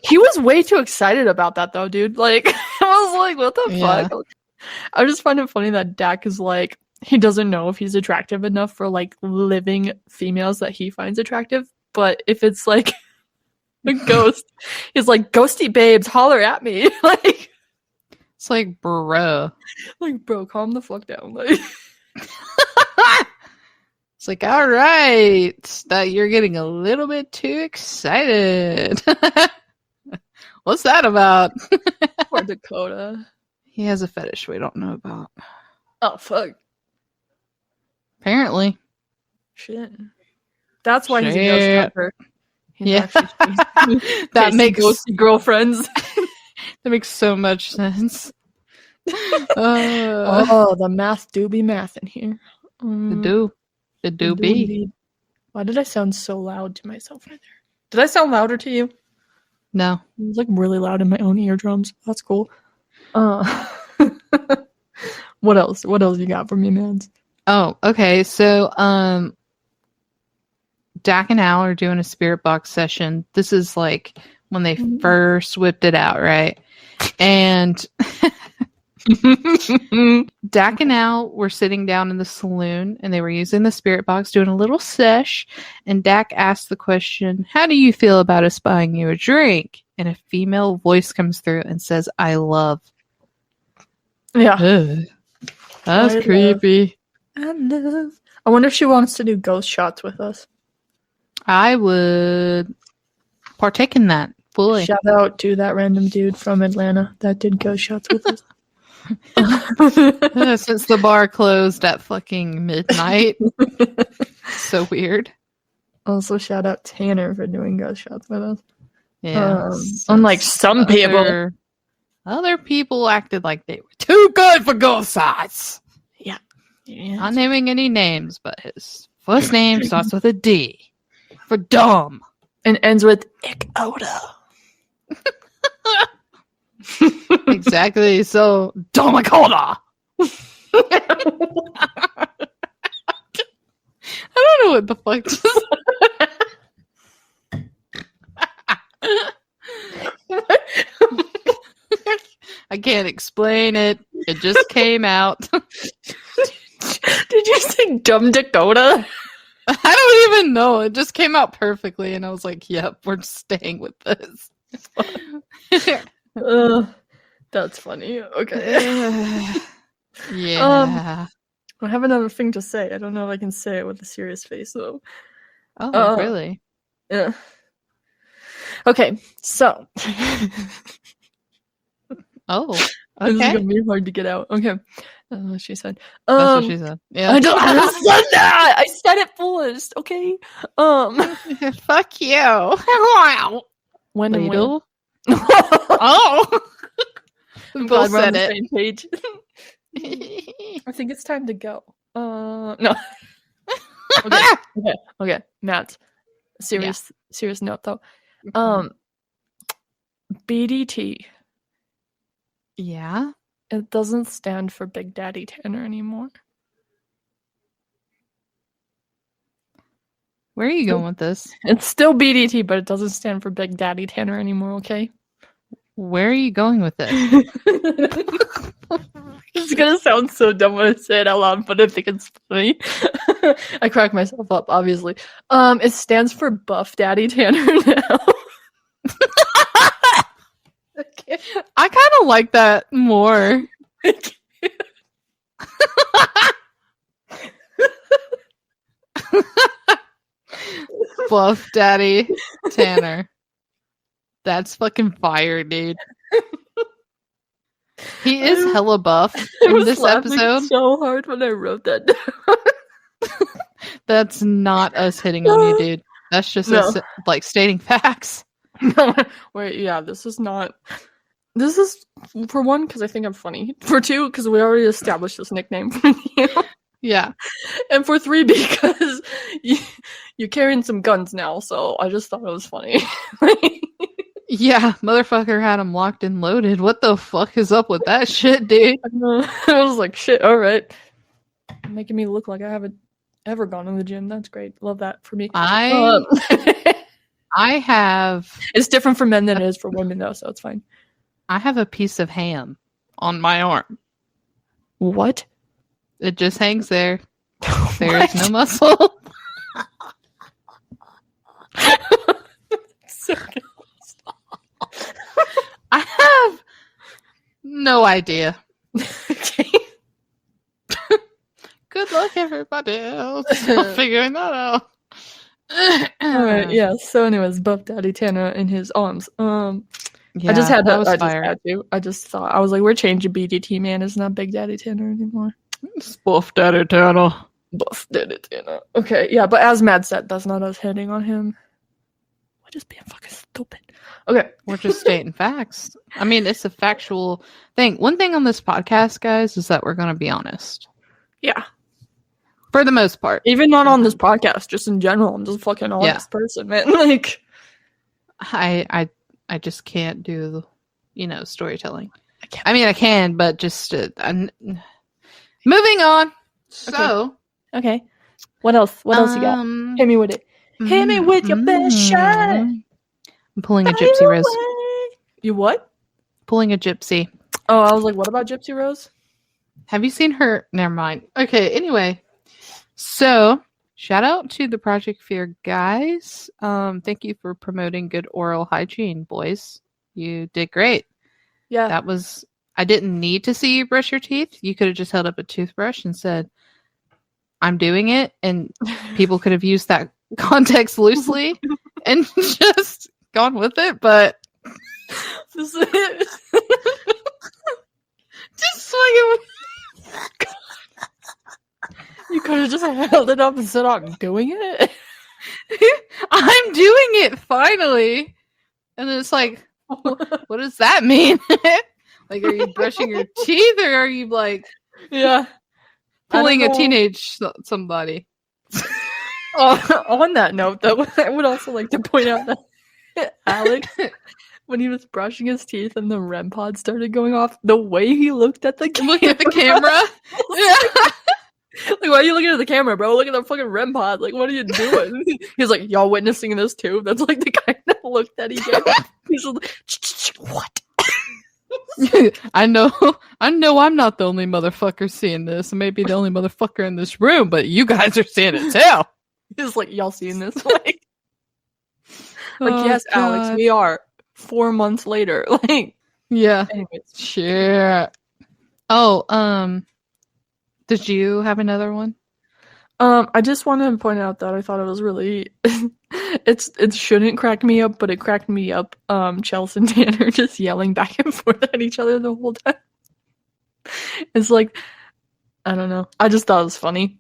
he was way too excited about that though, dude. Like I was like, what the fuck? I just find it funny that Dak is like, he doesn't know if he's attractive enough for like living females that he finds attractive. But if it's like a ghost, he's like, ghosty babes, holler at me. Like it's like, bro. Like, bro, calm the fuck down. Like it's like, all right, that you're getting a little bit too excited. What's that about? Poor Dakota. He has a fetish we don't know about. Oh, fuck. Apparently. Shit. That's why he's a ghost Shit. hunter. He's Yeah. actually That makes ghosty girlfriends. that makes so much sense. Oh, the math do be math in here. It do be. Indeed. Why did I sound so loud to myself right there? Did I sound louder to you? No. It was like really loud in my own eardrums. That's cool. What else? What else you got for me, man? Oh, okay. So, Dak and Al are doing a spirit box session. This is like when they first whipped it out, right? And Dak and Al were sitting down in the saloon and they were using the spirit box doing a little sesh. And Dak asked the question, "How do you feel about us buying you a drink?" And a female voice comes through and says, "I love." Yeah. Ugh. That's creepy. I love. I wonder if she wants to do ghost shots with us. I would partake in that fully. Shout out to that random dude from Atlanta that did ghost shots with us. Since the bar closed at fucking midnight. So weird. Also, shout out Tanner for doing ghost shots with us. Yeah. Unlike some people. Other people acted like they were too good for ghost shots. Yeah. Not naming any names, but his first name starts with a D. For dumb. And ends with Icoda. Exactly. So, Domacoda. I don't know what the fuck just... I can't explain it. It just came out. Did you say dumb Dakota? I don't even know. It just came out perfectly, and I was like, "Yep, we're staying with this." That's funny. Okay. Yeah. I have another thing to say. I don't know if I can say it with a serious face though. Oh, really? Yeah. Okay, so. Oh, This is okay. gonna be hard to get out. Okay. She said. That's what she said. Yeah. I said that. I said it fullest. Okay. Fuck you. Wow. When and when. Oh. I'm Both glad we're on said the it. same page. I think it's time to go. No. Okay. Matt. Serious note though. BDT. Yeah. It doesn't stand for Big Daddy Tanner anymore. Where are you going with this? It's still BDT, but it doesn't stand for Big Daddy Tanner anymore, okay? Where are you going with this? It's gonna sound so dumb when I say it out loud, but I think it's funny. I crack myself up, obviously. It stands for Buff Daddy Tanner now. I kind of like that more. Buff Daddy Tanner. That's fucking fire, dude. He is hella buff in this episode. So hard when I wrote that down. That's not us hitting on you, dude. That's just us, like, stating facts. No, wait, yeah, this is not. This is, for one, because I think I'm funny. For two, because we already established this nickname for you. Yeah. And for three, because you're carrying some guns now, so I just thought it was funny. Yeah, motherfucker had him locked and loaded. What the fuck is up with that shit, dude? I was like, shit, alright. Making me look like I haven't ever gone to the gym. That's great. Love that for me. I have... It's different for men than it is for women, though, so it's fine. I have a piece of ham on my arm. What? It just hangs there. There is no muscle. So I have no idea. okay. Good luck, everybody else. Figuring that out. Alright, yeah. So anyways, Buff Daddy Tanner in his arms. Yeah, I just had that to. was I just fire. had to. I just thought I was like, we're changing BDT, man. It's not Big Daddy Tanner anymore. Buff Daddy Tanner. Buff Daddy Tanner. Okay, yeah, but as Matt said, that's not us hitting on him. We're just being fucking stupid. Okay, We're just stating facts. I mean, it's a factual thing. One thing on this podcast, guys, is that we're going to be honest. yeah. For the most part. Even not on this podcast, just in general. I'm just a fucking honest person, man. Like, I just can't do, storytelling. I mean, I can, but just moving on. So, okay. What else? What else you got? Hit me with it. Hit me with your best shot. I'm pulling a Gypsy Rose. You what? Pulling a Gypsy. Oh, I was like, what about Gypsy Rose? Have you seen her? Never mind. Okay, anyway. So, shout out to the Project Fear guys. Thank you for promoting good oral hygiene, boys. You did great. Yeah. I didn't need to see you brush your teeth. You could have just held up a toothbrush and said, I'm doing it. And people could have used that context loosely and just gone with it. But this is it. just swing it. You could have just held it up and said, I'm doing it. I'm doing it finally. And then it's like, what does that mean? Like, are you brushing your teeth or are you like, pulling a teenage somebody? On that note, though, I would also like to point out that Alex, when he was brushing his teeth and the REM pod started going off, the way he looked at the camera. Yeah. Like, why are you looking at the camera, bro? Look at the fucking REM pod. Like, what are you doing? He's like, y'all witnessing this too? That's like the kind of look that he gave. He's like, what? I know I'm not the only motherfucker seeing this. I may be the only motherfucker in this room, but you guys are seeing it too. He's like, y'all seeing this? Like yes, God. Alex, we are 4 months later. Like, yeah. Anyways. Shit. Oh, did you have another one? I just wanted to point out that I thought it was really it shouldn't crack me up, but it cracked me up. Chelsea and Tanner just yelling back and forth at each other the whole time. It's like, I don't know. I just thought it was funny.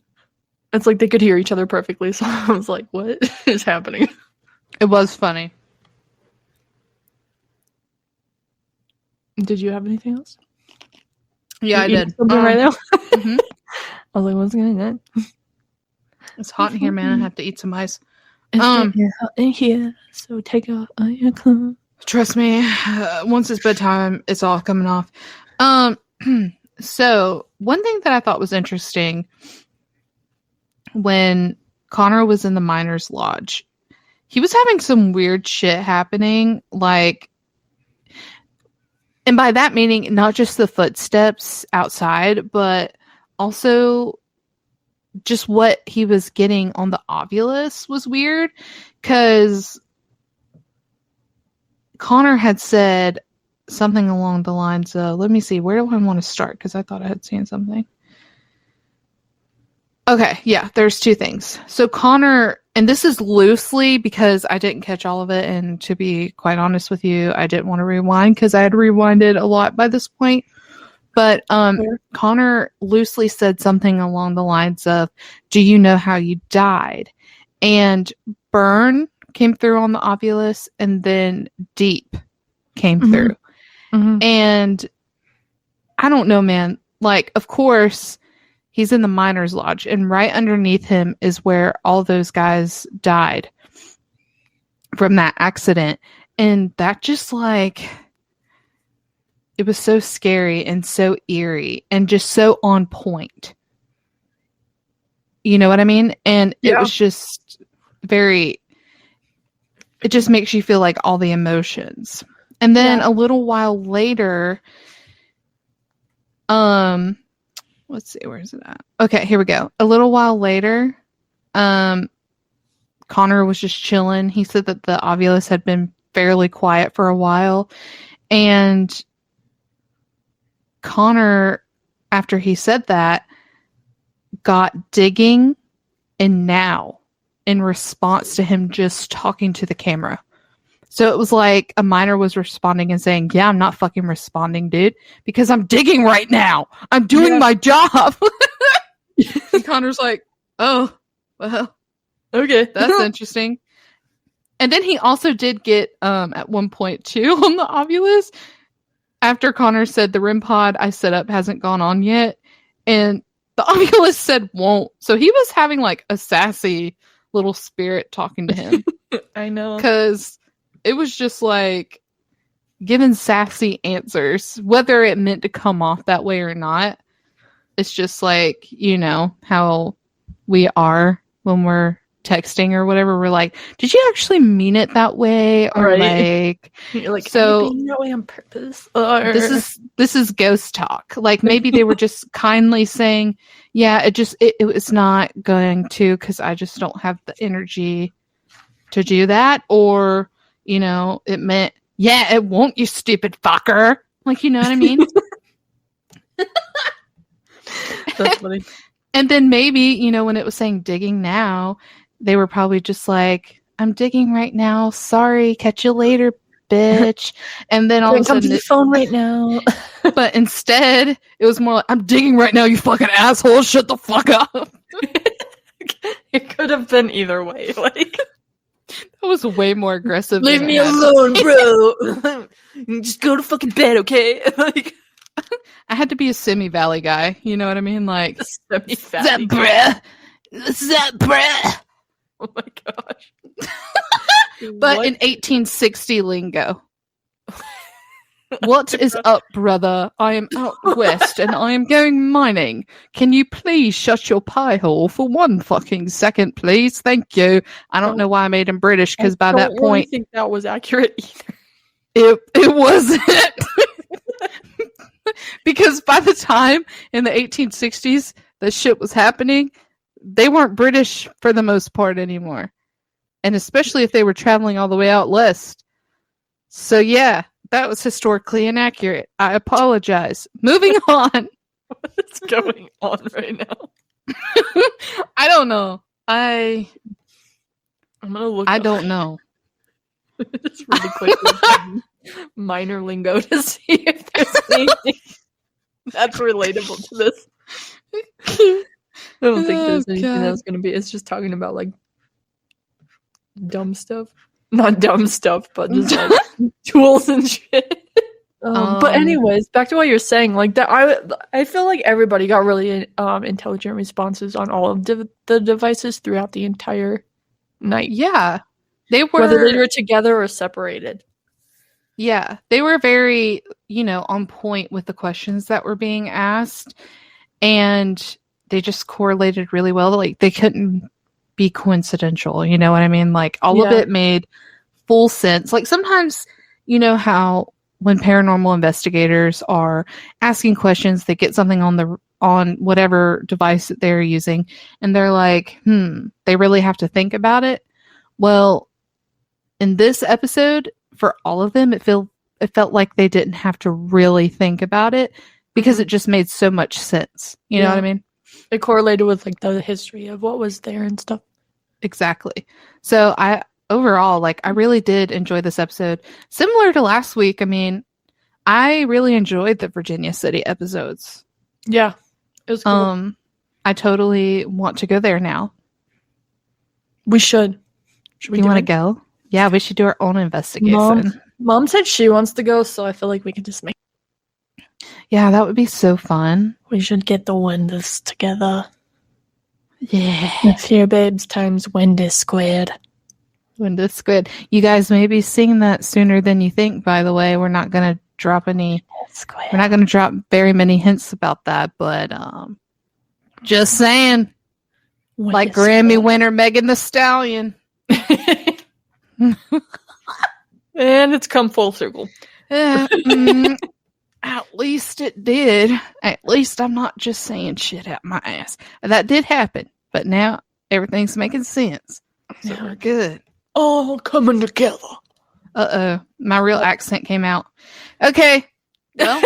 It's like they could hear each other perfectly, so I was like, what is happening? It was funny. Did you have anything else? Yeah, I did. Something right now? Mm-hmm. I was like, what's going on? It's hot in here, man. I have to eat some ice. It's hot in here, so take off all your clothes. Trust me, once it's bedtime, it's all coming off. So one thing that I thought was interesting when Connor was in the miners' lodge, he was having some weird shit happening, like, and by that meaning not just the footsteps outside, but also just what he was getting on the Ovilus was weird, because Connor had said something along the lines of, let me see, where do I want to start? Because I thought I had seen something. Okay, yeah, there's two things. So Connor, and this is loosely because I didn't catch all of it, and to be quite honest with you, I didn't want to rewind because I had rewinded a lot by this point. But Connor loosely said something along the lines of, do you know how you died? And burn came through on the Ovilus, and then deep came through. Mm-hmm. And I don't know, man. Like, of course, he's in the miners' lodge, and right underneath him is where all those guys died from that accident. And that just, like, it was so scary and so eerie and just so on point. You know what I mean? And it was just very, it just makes you feel like all the emotions. And then a little while later, let's see, where is it at? Okay, here we go. A little while later, Connor was just chilling. He said that the Ovilus had been fairly quiet for a while. And Connor, after he said that, got digging and now in response to him just talking to the camera. So it was like a miner was responding and saying, yeah, I'm not fucking responding, dude, because I'm digging right now. I'm doing my job. And Connor's like, oh, well, okay, that's interesting. And then he also did get, at one point too, on the Ovilus, after Connor said the REM pod I set up hasn't gone on yet, and the Ovilus said won't. So he was having like a sassy little spirit talking to him. I know. Because it was just like giving sassy answers, whether it meant to come off that way or not. It's just like, you know, how we are when we're texting or whatever. We're like, did you actually mean it that way? Or like, you're like, so are you being that way on purpose? This is ghost talk. Like maybe they were just kindly saying, yeah, it was not going to, because I just don't have the energy to do that. Or, you know, it meant, yeah, it won't, you stupid fucker. Like, you know what I mean? That's funny. And then maybe, you know, when it was saying digging now, they were probably just like, I'm digging right now. Sorry, catch you later, bitch. And then all of a sudden, come to the phone right now. But instead, it was more like, I'm digging right now, you fucking asshole. Shut the fuck up. It could have been either way. Like, that was way more aggressive. Leave me alone, bro. Just go to fucking bed, okay? Like, I had to be a semi-valley guy. You know what I mean? Like, semi-valley bruh. That bruh. Oh my gosh. But in 1860 lingo. What is up, brother? I am out west and I am going mining. Can you please shut your pie hole for 1 fucking second, please? Thank you. I don't know why I made him British, because by that point, I think that was accurate either. It wasn't. Because by the time in the 1860s that shit was happening, they weren't British for the most part anymore. And especially if they were traveling all the way out west. So yeah, that was historically inaccurate. I apologize. Moving on. What's going on right now? I don't know. I'm gonna look. I don't know. Just really quickly, minor lingo to see if there's anything that's relatable to this. I don't think there's anything that's gonna be. It's just talking about like dumb stuff. Not dumb stuff, but just like tools and shit. But anyways, back to what you're saying. Like that, I feel like everybody got really intelligent responses on all of the devices throughout the entire night. Yeah, they were, whether they were together or separated. Yeah, they were very, you know, on point with the questions that were being asked, and they just correlated really well. Like they couldn't be coincidental. You know what I mean? Like all of it made full sense. Like sometimes, you know how when paranormal investigators are asking questions, they get something on whatever device that they're using, and they're like, they really have to think about it. Well, in this episode, for all of them, it felt like they didn't have to really think about it, because it just made so much sense. You know what I mean? It correlated with like the history of what was there and stuff. Exactly. So overall, like, I really did enjoy this episode. Similar to last week, I mean, I really enjoyed the Virginia City episodes. Yeah. It was cool. I totally want to go there now. We should. Should we want to go? Yeah, we should do our own investigation. Mom said she wants to go, so I feel like we could just make. Yeah, that would be so fun. We should get the Wendy's together. Yeah. If here, babes, times Wendy squared. Wendy squared. You guys may be seeing that sooner than you think, by the way. We're not going to drop very many hints about that, but just saying. Wendy like Grammy squared. Winner Megan Thee Stallion. And it's come full circle. At least it did. At least I'm not just saying shit out my ass. That did happen, but now everything's making sense. So we're good. All coming together. Uh-oh. My real accent came out. Okay. Well.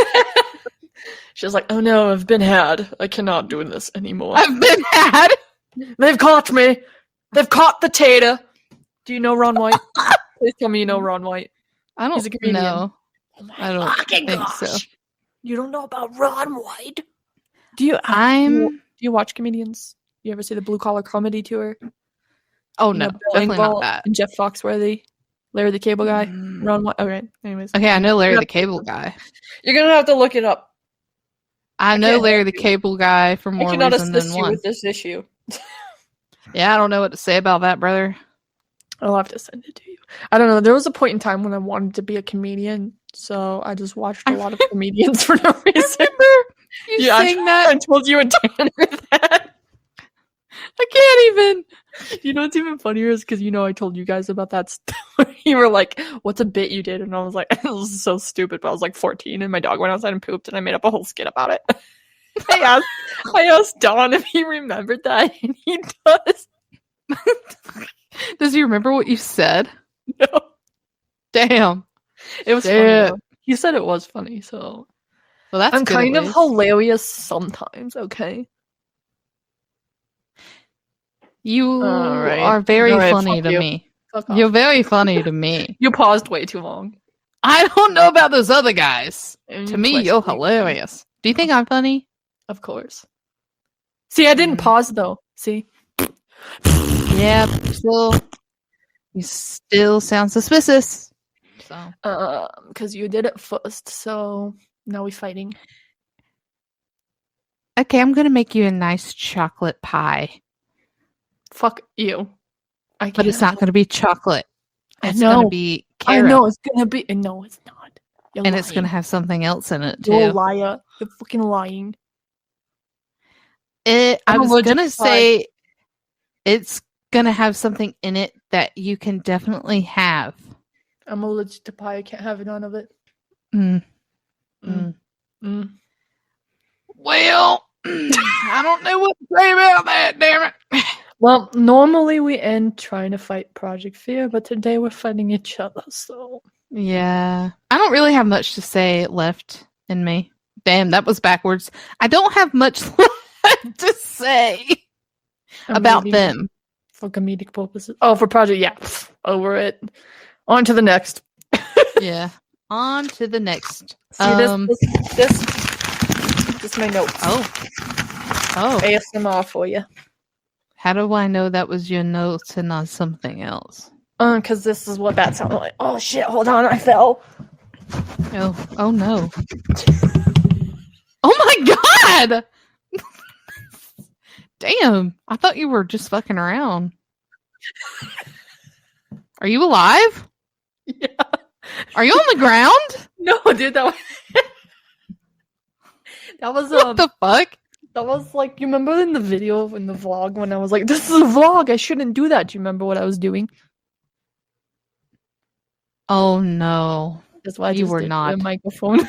She's like, oh no, I've been had. I cannot do this anymore. I've been had. They've caught me. They've caught the tater. Do you know Ron White? Please tell me you know Ron White. I He's a don't comedian. know. Oh my I don't fucking think gosh. so. You don't know about Ron White? Do you watch comedians? You ever see the Blue Collar Comedy Tour? Oh, You no. know, Bill Definitely not Engvall that. and Jeff Foxworthy, Larry the Cable Guy, Mm. Ron White. Okay, anyways. Okay, I know Larry the Cable Guy. You're gonna have to look it up. I know can't Larry help the you. Cable Guy for I more cannot reason assist than you one. with this issue. Yeah, I don't know what to say about that, brother. I'll have to send it to you. I don't know. There was a point in time when I wanted to be a comedian, so I just watched a lot of comedians for no reason. Remember you saying that? I told you and Tanner that. I can't even. You know what's even funnier is because I told you guys about that story. You were like, "What's a bit you did?" And I was like, "It was so stupid." But I was like 14, and my dog went outside and pooped, and I made up a whole skit about it. I asked Don if he remembered that, and he does. Does he remember what you said? No. Damn. It was funny. Though. He said it was funny, so. Well, that's I'm good kind of hilarious sometimes, okay? You are very funny to me. You're very funny to me. You paused way too long. I don't know about those other guys. To me, you're hilarious. Do you think I'm funny? Of course. See, I didn't pause though. See? Yeah, you still sound suspicious. So. Because you did it first, so now we're fighting. Okay, I'm gonna make you a nice chocolate pie. Fuck you. But it's not gonna be chocolate. It's gonna be carrot. I know it's gonna be. No, it's not. You're lying. It's gonna have something else in it too. You're a liar. You're fucking lying. I was gonna say it's gonna have something in it that you can definitely have. I'm allergic to pie. I can't have none of it. Well, I don't know what to say about that, damn it. Well, normally we end trying to fight Project Fear, but today we're fighting each other, so. Yeah. I don't really have much to say left in me. Damn, that was backwards. I don't have much left to say about them. For comedic purposes. Oh, for Project, yeah. Over it. On to the next. Yeah. On to the next. See, this is my notes. Oh. ASMR for you. How do I know that was your notes and not something else? Because this is what that sounded like. Oh shit, hold on, I fell. Oh no. Oh my god! Damn, I thought you were just fucking around. Are you alive? Yeah. Are you on the ground? No, dude, that was what the fuck? That was like, you remember in the video, in the vlog, when I was like, this is a vlog, I shouldn't do that. Do you remember what I was doing? Oh no. That's why I you just were did not. the microphone.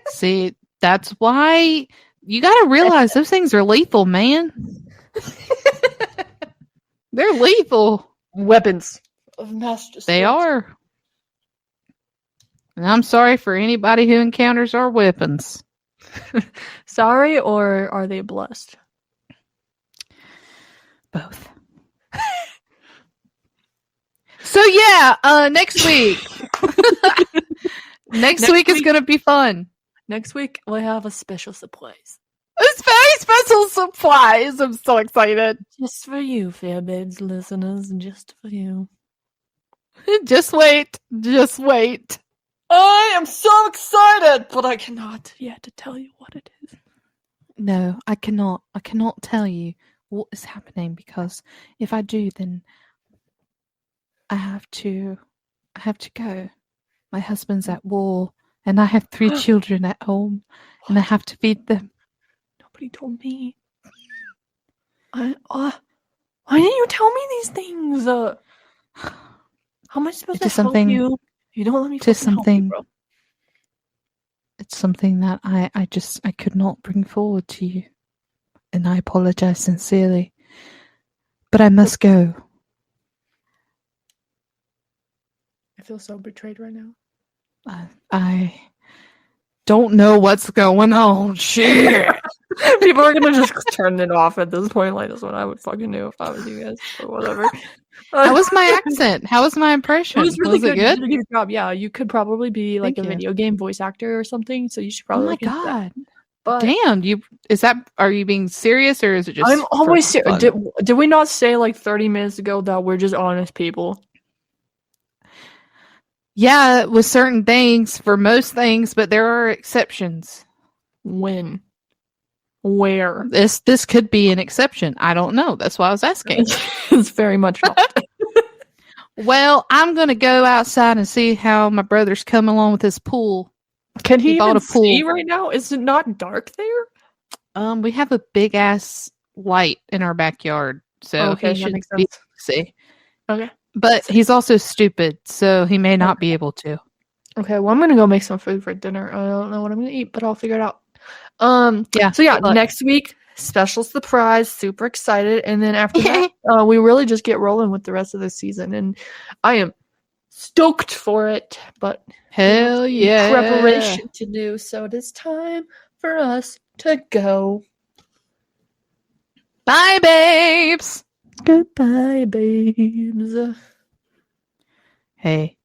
See, that's why you gotta realize those things are lethal, man. They're lethal. Weapons of mass destruction. They are. And I'm sorry for anybody who encounters our weapons. Sorry, or are they blessed? Both. So yeah, next week. Next week is gonna be fun. Next week we'll have a special surprise. It's very special surprise. I'm so excited. Just for you, Fairbabes listeners, just for you. Just wait. Just wait. I am so excited, but I cannot yet tell you what it is. No, I cannot. I cannot tell you what is happening, because if I do, then I have to go. My husband's at war, and I have 3 children at home, and I have to feed them. Nobody told me. Why didn't you tell me these things? How am I supposed to help you? You don't let me help you, bro. It's something that I could not bring forward to you, and I apologize sincerely. But I must go. I feel so betrayed right now. I don't know what's going on. Shit. People are gonna just turn it off at this point. Like, that's what I would fucking do if I was you guys, or whatever. How was my accent? How was my It impression? was really it good. You good? did a good job. Yeah, you could probably be like Thank a you. video game voice actor or something. So you should Oh probably my look into that. god. But Damn, are you being serious or is it just I'm always for serious. fun? Did we not say like 30 minutes ago that we're just honest people? Yeah, with certain things, for most things, but there are exceptions. When? Where? This could be an exception. I don't know. That's why I was asking. It's very much not. Well, I'm gonna go outside and see how my brother's coming along with his pool. Can he bought even a pool. see right now? Is it not dark there? We have a big ass light in our backyard, so Okay, he that should makes be able sense. to see. Okay. But he's also stupid, so he may not be able to. Okay, well, I'm gonna go make some food for dinner. I don't know what I'm gonna eat, but I'll figure it out. Yeah. So yeah, good luck. next week, special surprise, super excited, and then after that, we really just get rolling with the rest of the season, and I am stoked for it. But Hell we have yeah. some preparation to do, so it is time for us to go. Bye, babes. Goodbye, babes. Hey.